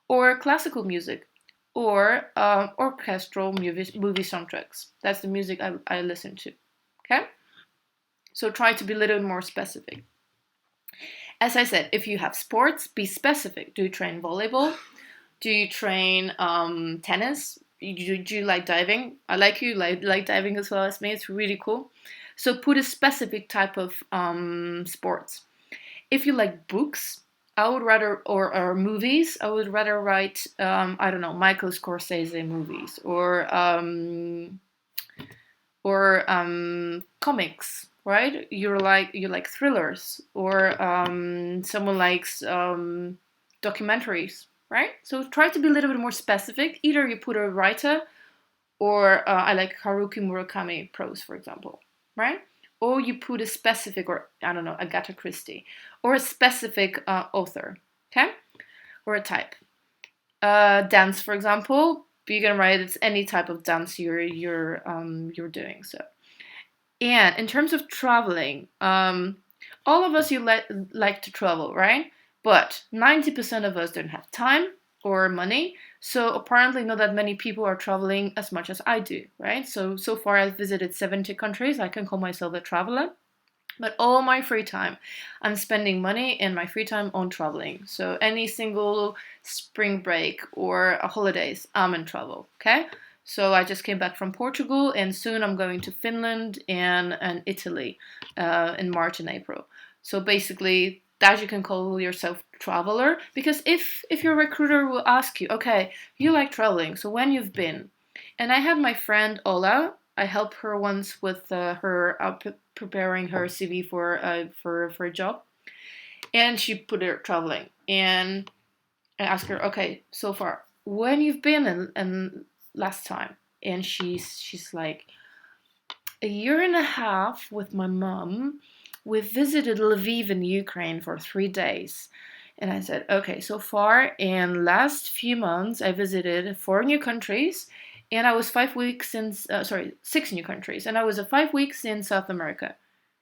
or classical music, or orchestral movie soundtracks. That's the music I listen to. Okay, so try to be a little more specific. As I said, if you have sports, be specific. Do you train volleyball? Do you train tennis? Do you like diving? I like you like diving as well as me. It's really cool. So put a specific type of sports. If you like books, I would rather, or movies, I would rather write, I don't know, Michael Scorsese movies, or comics, right? You like thrillers, or someone likes documentaries, right? So try to be a little bit more specific. Either you put a writer, or I like Haruki Murakami prose, for example, right? or you put a specific, or I don't know, Agatha Christie, or a specific author, okay, or a type. Dance, for example, you can write it's any type of dance you're doing. So, and in terms of traveling, all of us like to travel, right? But 90% of us don't have time or money. So apparently not that many people are traveling as much as I do, right? So far I've visited 70 countries. I can call myself a traveler. But all my free time, I'm spending money in my free time on traveling. So any single spring break or holidays, I'm in travel, okay? So I just came back from Portugal, and soon I'm going to Finland and Italy in March and April. So basically, that you can call yourself traveler, because if your recruiter will ask you, okay, you like traveling, so when you've been, and I have my friend Ola. I helped her once with her preparing her CV for a job, and she put her traveling. And I asked her, okay, so far, when you've been and last time, and she's like, a year and a half with my mom. We visited Lviv in Ukraine for 3 days. And I said, okay, so far in last few months, I visited 4 new countries, and I was 5 weeks in, 6 new countries, and I was 5 weeks in South America.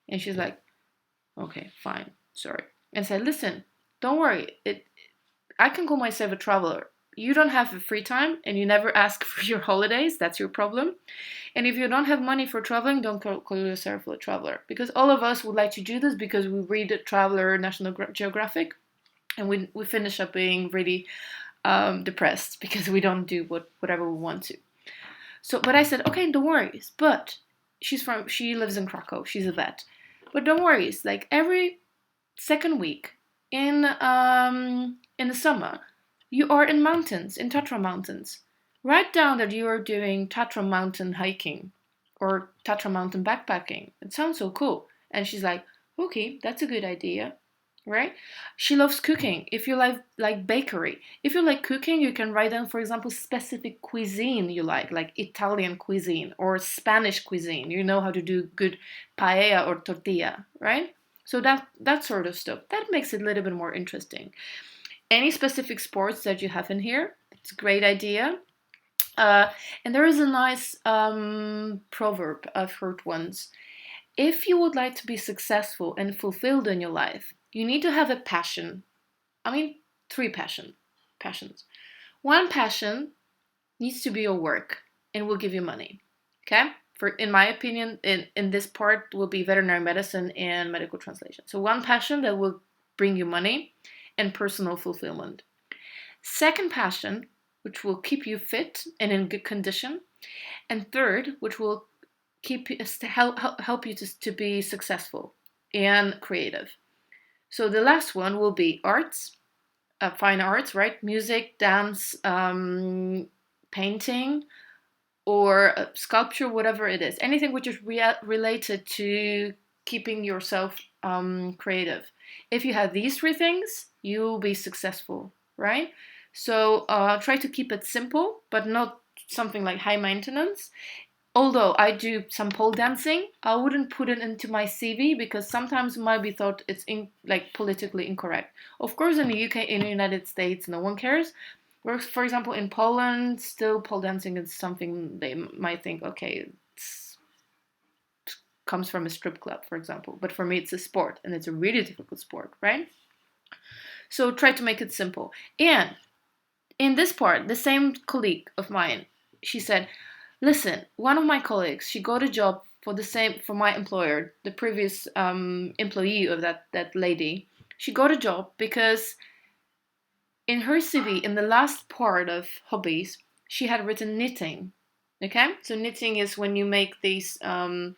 And she's like, okay, fine, sorry. And said, listen, don't worry, I can call myself a traveler. You don't have a free time, and you never ask for your holidays. That's your problem. And if you don't have money for traveling, don't call yourself a traveler. Because all of us would like to do this because we read Traveler, National Geographic, and we finish up being really depressed because we don't do whatever we want to. So, but I said, okay, don't worry. But she lives in Krakow. She's a vet. But don't worry. It's like every second week in the summer, you are in mountains, in Tatra Mountains. Write down that you are doing Tatra Mountain hiking or Tatra Mountain backpacking. It sounds so cool. And she's like, okay, that's a good idea, right? She loves cooking. If you like bakery, if you like cooking, you can write down, for example, specific cuisine you like Italian cuisine or Spanish cuisine. You know how to do good paella or tortilla, right? So that sort of stuff. That makes it a little bit more interesting. Any specific sports that you have in here, it's a great idea. And there is a nice proverb I've heard once. If you would like to be successful and fulfilled in your life, you need to have a passion. I mean, 3 passions. One passion needs to be your work and will give you money. Okay? In my opinion, in this part will be veterinary medicine and medical translation. So one passion that will bring you money and personal fulfillment. Second passion, which will keep you fit and in good condition. And third, which will help you to be successful and creative. So the last one will be arts, fine arts, right? Music, dance, painting, or sculpture, whatever it is. Anything which is related to keeping yourself creative. If you have these 3 things, you'll be successful, right? So try to keep it simple, but not something like high maintenance. Although I do some pole dancing, I wouldn't put it into my CV because sometimes it might be thought it's politically incorrect. Of course, in the UK, in the United States, no one cares. Whereas, for example, in Poland, still pole dancing is something they might think, okay, it comes from a strip club, for example. But for me, it's a sport, and it's a really difficult sport, right? So try to make it simple. And in this part, the same colleague of mine, she said, listen, one of my colleagues, she got a job for my employer, the previous employee of that lady. She got a job because in her CV, in the last part of Hobbies, she had written knitting. Okay, so knitting is when you make these the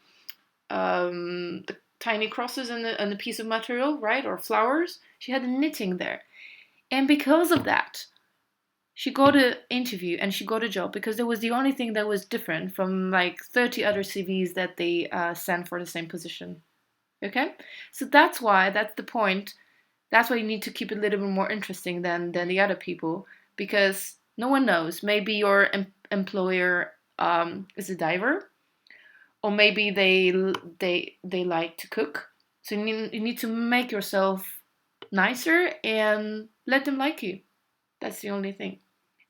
tiny crosses in a piece of material, right, or flowers. She had knitting there, and because of that, she got an interview and she got a job because it was the only thing that was different from like 30 other CVs that they sent for the same position. Okay, so that's the point. That's why you need to keep it a little bit more interesting than the other people, because no one knows. Maybe your employer is a diver, or maybe they like to cook. So you need to make yourself nicer and let them like you. That's the only thing.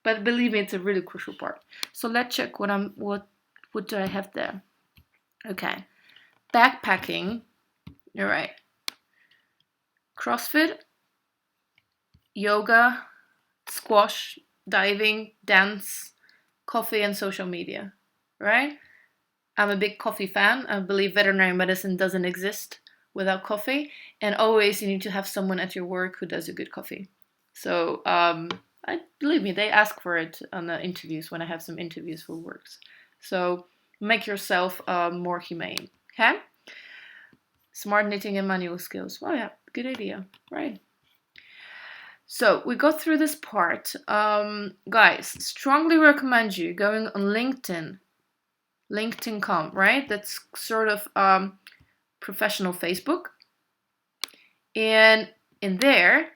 But believe me, it's a really crucial part. So let's check what do I have there. Okay, backpacking. All right. CrossFit, yoga, squash, diving, dance, coffee, and social media. Right? I'm a big coffee fan. I believe veterinary medicine doesn't exist without coffee, and always you need to have someone at your work who does a good coffee. So I believe me, they ask for it on the interviews when I have some interviews for works. So make yourself more humane. Okay. Smart knitting and manual skills. Oh yeah, good idea. Right. So we got through this part. Guys, strongly recommend you going on LinkedIn. LinkedIn.com, right? That's sort of professional Facebook. And in there,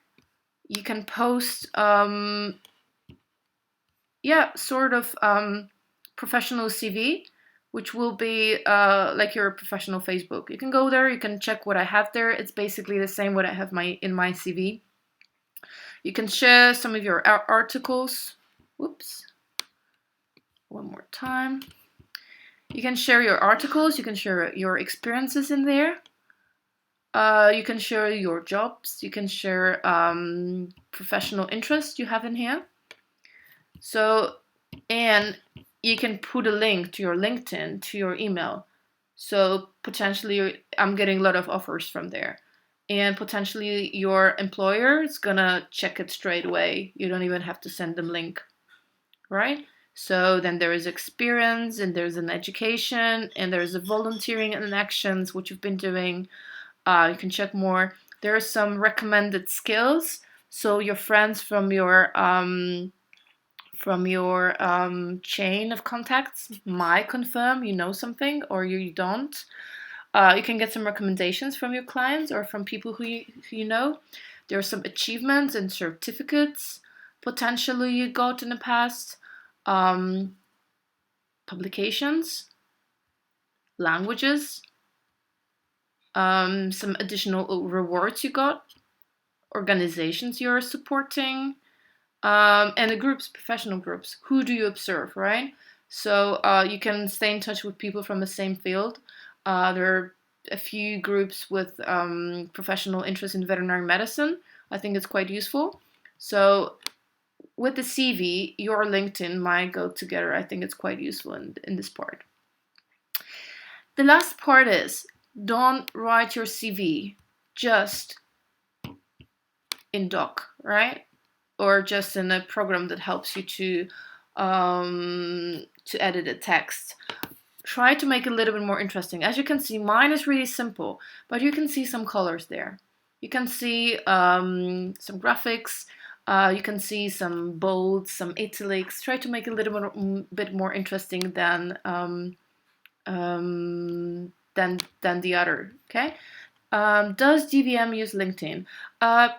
you can post, sort of professional CV, which will be like your professional Facebook. You can go there, you can check what I have there. It's basically the same what I have in my CV. You can share some of your articles. Whoops. One more time. You can share your articles, you can share your experiences in there. You can share your jobs, you can share professional interests you have in here. So, and you can put a link to your LinkedIn to your email. So potentially I'm getting a lot of offers from there. And potentially your employer is gonna check it straight away. You don't even have to send them link, right? So then there is experience and there's an education and there's a volunteering and actions which you've been doing. You can check more. There are some recommended skills. So your friends from your chain of contacts might confirm you know something or you don't. You can get some recommendations from your clients or from people who you know. There are some achievements and certificates potentially you got in the past. Publications, languages, some additional rewards you got, organizations you're supporting, and the groups, professional groups. Who do you observe, right? So you can stay in touch with people from the same field. There are a few groups with professional interest in veterinary medicine. I think it's quite useful. So with the CV, your LinkedIn might go together. I think it's quite useful in this part. The last part is don't write your CV just in Doc, right? Or just in a program that helps you to edit a text. Try to make it a little bit more interesting. As you can see, mine is really simple, but you can see some colors there. You can see some graphics. You can see some bolds, some italics. Try to make it a little bit more interesting than the other. Okay. Does DVM use LinkedIn?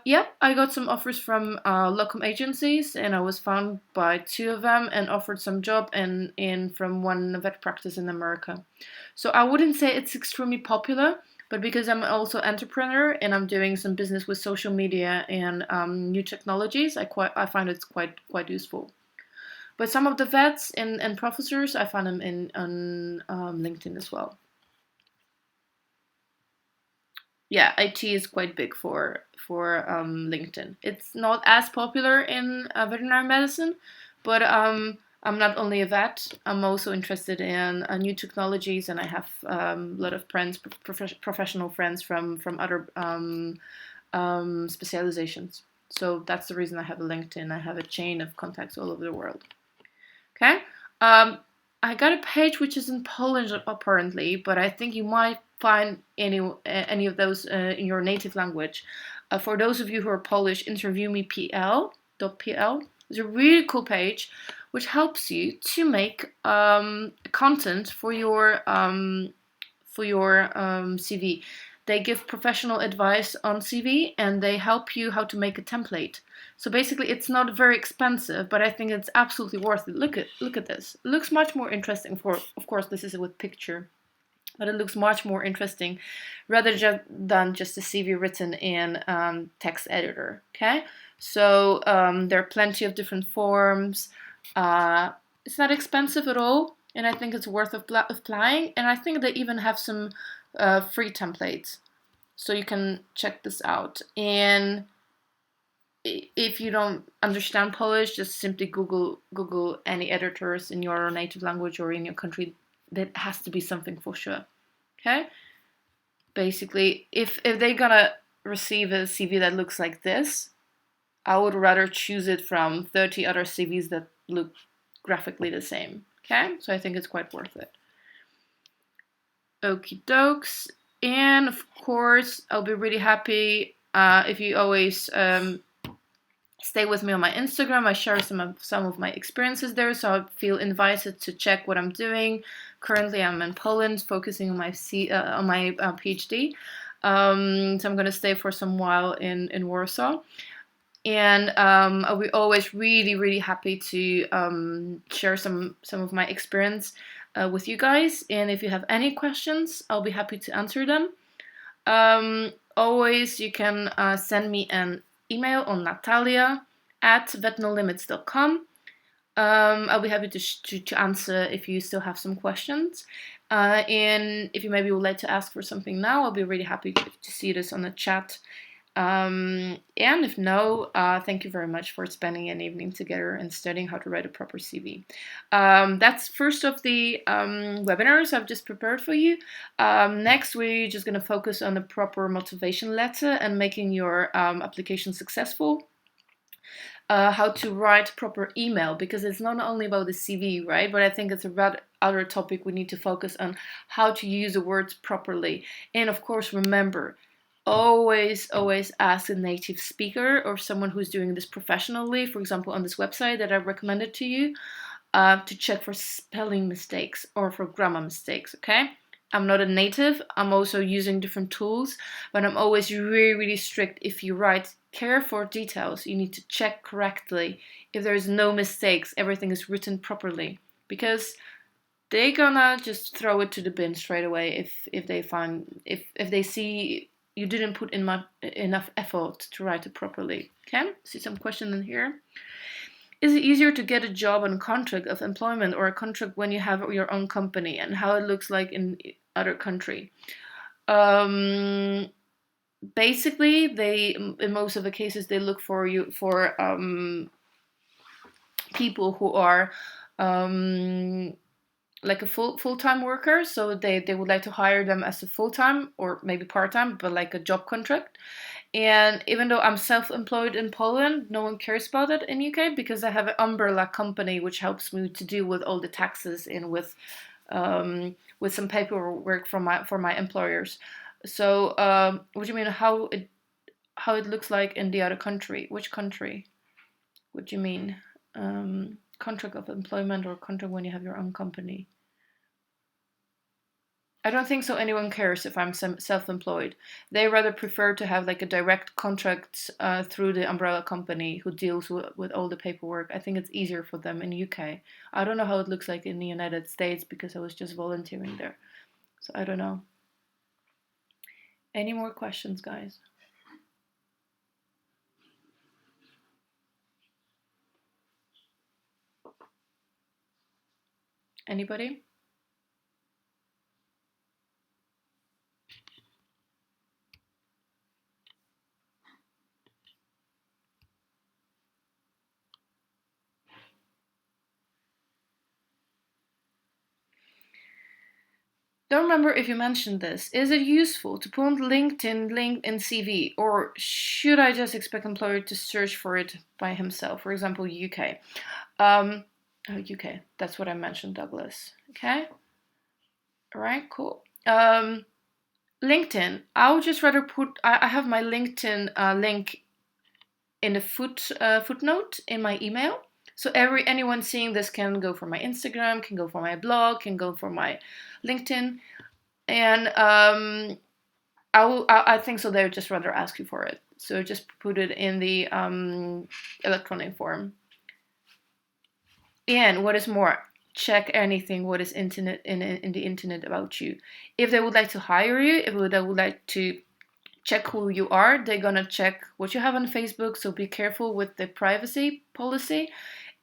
Yep, I got some offers from locum agencies, and I was found by 2 of them and offered some job in from one vet practice in America. So I wouldn't say it's extremely popular, but because I'm also entrepreneur and I'm doing some business with social media and new technologies, I find it's quite useful. But some of the vets and professors, I find them on LinkedIn as well. Yeah, IT is quite big for LinkedIn. It's not as popular in veterinary medicine, but I'm not only a vet. I'm also interested in new technologies, and I have a lot of friends, professional friends from other specializations. So that's the reason I have a LinkedIn. I have a chain of contacts all over the world. Okay. I got a page which is in Polish apparently, but I think you might find any of those in your native language. For those of you who are Polish, interviewme.pl. It's a really cool page which helps you to make content for your CV. They give professional advice on CV and they help you how to make a template. So basically, it's not very expensive, but I think it's absolutely worth it. Look at this. It looks much more interesting. Of course, this is with picture. but it looks much more interesting rather than just a CV written in text editor. Okay, so there are plenty of different forms. It's not expensive at all, and I think it's worth applying. And I think they even have some free templates, so you can check this out. And if you don't understand Polish, just simply Google any editors in your native language or in your country. That has to be something for sure. Okay. Basically, if they're gonna receive a CV that looks like this, I would rather choose it from 30 other CVs that look graphically the same. Okay, so I think it's quite worth it. Okie dokes. And of course, I'll be really happy if you always stay with me on my Instagram. I share some of my experiences there, so I feel invited to check what I'm doing. Currently, I'm in Poland, focusing on my PhD. So I'm gonna stay for some while in Warsaw, and I'll be always really happy to share some of my experience with you guys. And if you have any questions, I'll be happy to answer them. Always, you can send me an email on natalia@vetnolimits.com. I'll be happy to answer if you still have some questions. And if you maybe would like to ask for something now, I'll be really happy to see this on the chat. And if no, thank you very much for spending an evening together and studying how to write a proper CV. That's first of the webinars I've just prepared for you. Next, we're just going to focus on the proper motivation letter and making your application successful. How to write proper email, because it's not only about the CV, right? But I think it's about other topic we need to focus on, how to use the words properly. And of course, remember, always ask a native speaker or someone who's doing this professionally, for example, on this website that I recommended to you, to check for spelling mistakes or for grammar mistakes, okay? I'm not a native, I'm also using different tools, but I'm always really strict. If you write care for details, you need to check correctly. If there's no mistakes, everything is written properly, because they're gonna just throw it to the bin straight away if they see you didn't put in enough effort to write it properly. Okay, see some question in here. Is it easier to get a job on contract of employment or a contract when you have your own company, and how it looks like in other country? Basically, in most of the cases they look for people who are like a full-time worker, so they would like to hire them as a full-time or maybe part-time, but like a job contract. And even though I'm self-employed in Poland, no one cares about it in UK, because I have an umbrella company which helps me to deal with all the taxes and with some paperwork for my employers. So what do you mean how it looks like in the other country? Which country? What do you mean? Contract of employment or contract when you have your own company? I don't think so anyone cares if I'm self-employed. They rather prefer to have like a direct contract through the umbrella company who deals with all the paperwork. I think it's easier for them in UK. I don't know how it looks like in the United States, because I was just volunteering there. So I don't know. Any more questions, guys? Anybody? Don't remember if you mentioned this. Is it useful to put LinkedIn link in CV, or should I just expect employer to search for it by himself? For example, UK. UK. That's what I mentioned, Douglas. Okay. All right. Cool. LinkedIn. I would just rather put. I have my LinkedIn link in the footnote in my email. So anyone seeing this can go for my Instagram, can go for my blog, can go for my LinkedIn, and I think so. They would just rather ask you for it. So just put it in the electronic form. And what is more, check anything what is internet in the internet about you. If they would like to hire you, if they would like to check who you are, they're gonna check what you have on Facebook, so be careful with the privacy policy,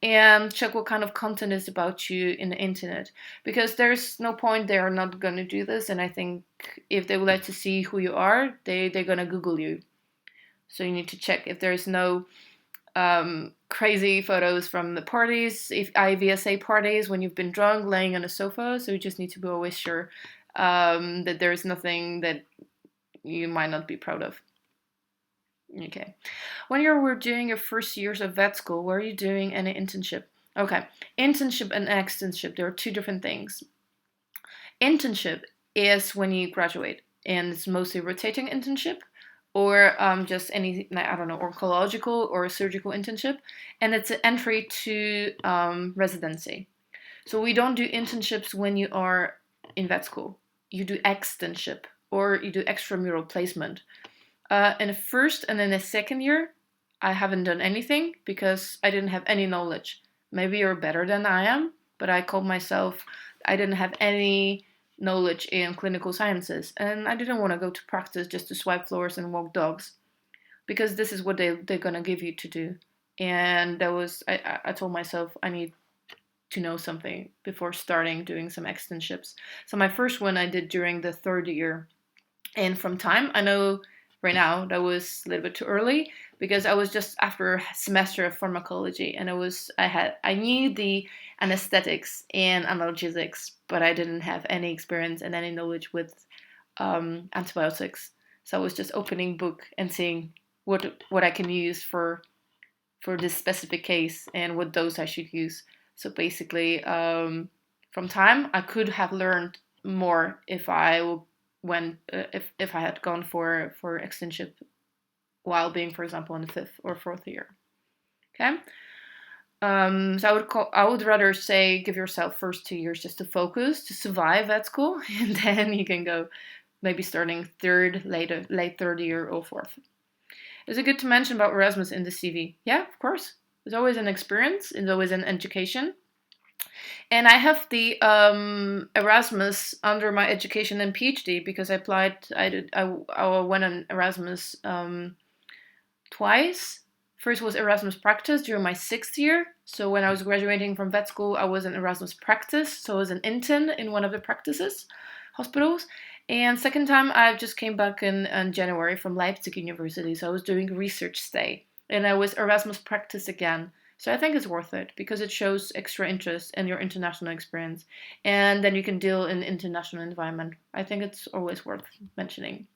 and check what kind of content is about you in the internet, because there's no point they are not gonna do this. And I think if they would like to see who you are, they're gonna Google you. So you need to check if there's no crazy photos from the parties, if IVSA parties when you've been drunk laying on a sofa. So you just need to be always sure that there's nothing that you might not be proud of. Okay. When you were doing your first years of vet school, were you doing any internship? Okay. Internship and externship, there are two different things. Internship is when you graduate, and it's mostly rotating internship, or just any, I don't know, oncological or surgical internship, and it's an entry to residency. So we don't do internships when you are in vet school. You do externship, or you do extramural placement. In the first and in the second year, I haven't done anything because I didn't have any knowledge. Maybe you're better than I am, but I called myself, I didn't have any knowledge in clinical sciences, and I didn't want to go to practice just to swipe floors and walk dogs, because this is what they're gonna give you to do. And that was, I told myself I need to know something before starting doing some externships. So my first one I did during the third year. And from time, I know right now that was a little bit too early, because I was just after a semester of pharmacology, and I knew the anesthetics and analgesics, but I didn't have any experience and any knowledge with antibiotics. So I was just opening book and seeing what I can use for this specific case and what dose I should use. So basically, from time, I could have learned more if I if I had gone for externship while being, for example, in the 5th or 4th year. Okay. So I would rather say give yourself first 2 years just to focus, to survive at school, and then you can go maybe starting late third year or 4th. Is it good to mention about Erasmus in the CV? Yeah, of course. There's always an experience. It's always an education. And I have the Erasmus under my education and PhD, because I applied. I went on Erasmus twice. First was Erasmus practice during my 6th year. So when I was graduating from vet school, I was in Erasmus practice. So I was an intern in one of the practices, hospitals. And second time, I just came back in January from Leipzig University. So I was doing research stay, and I was Erasmus practice again. So I think it's worth it, because it shows extra interest in your international experience, and then you can deal in international environment. I think it's always worth mentioning.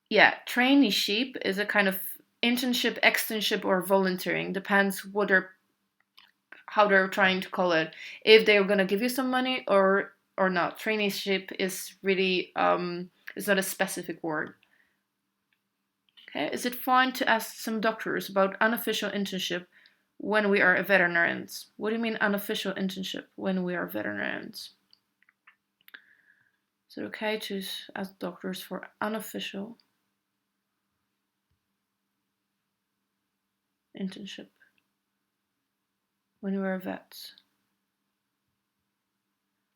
Yeah, traineeship is a kind of internship, externship, or volunteering. Depends how they're trying to call it. If they're gonna give you some money or not. Traineeship is really it's not a specific word. Okay, is it fine to ask some doctors about unofficial internship when we are veterinarians? What do you mean unofficial internship when we are veterinarians? Is it okay to ask doctors for unofficial internship when we are vets?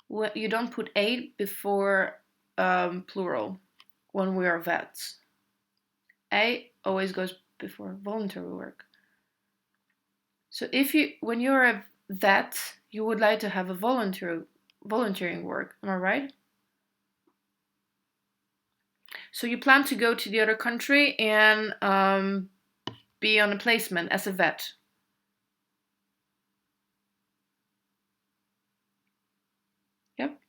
Well, you don't put a before plural when we are vets. A always goes before voluntary work. So when you're a vet, you would like to have a volunteering work, am I right? So you plan to go to the other country and be on a placement as a vet. Yep.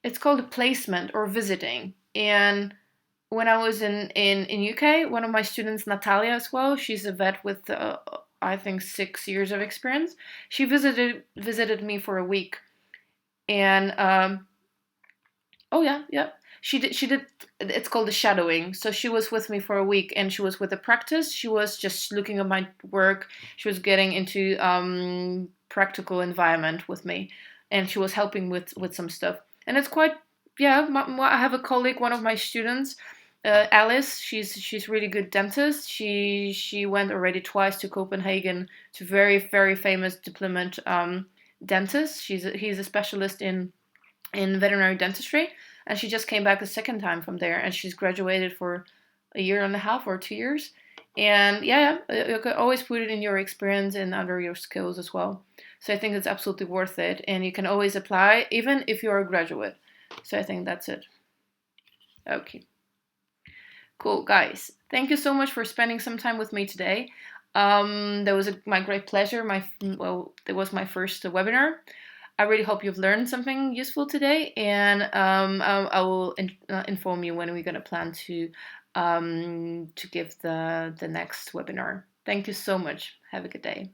It's called a placement or visiting. And when I was in UK, one of my students, Natalia, as well, she's a vet with I think 6 years of experience. She visited me for a week, and oh yeah, she did. It's called the shadowing. So she was with me for a week, and she was with the practice. She was just looking at my work. She was getting into practical environment with me, and she was helping with some stuff. And it's quite, yeah, I have a colleague, one of my students, Alice, she's really good dentist. She went already twice to Copenhagen to very famous diplomat dentist. He's a specialist in veterinary dentistry, and she just came back a second time from there, and she's graduated for a year and a half or 2 years. And yeah, you can always put it in your experience and under your skills as well. So I think it's absolutely worth it, and you can always apply even if you're a graduate. So I think that's it. Okay. Cool, guys. Thank you so much for spending some time with me today. That was my great pleasure. It was my first webinar. I really hope you've learned something useful today, and I will inform you when we're going to plan to give the next webinar. Thank you so much. Have a good day.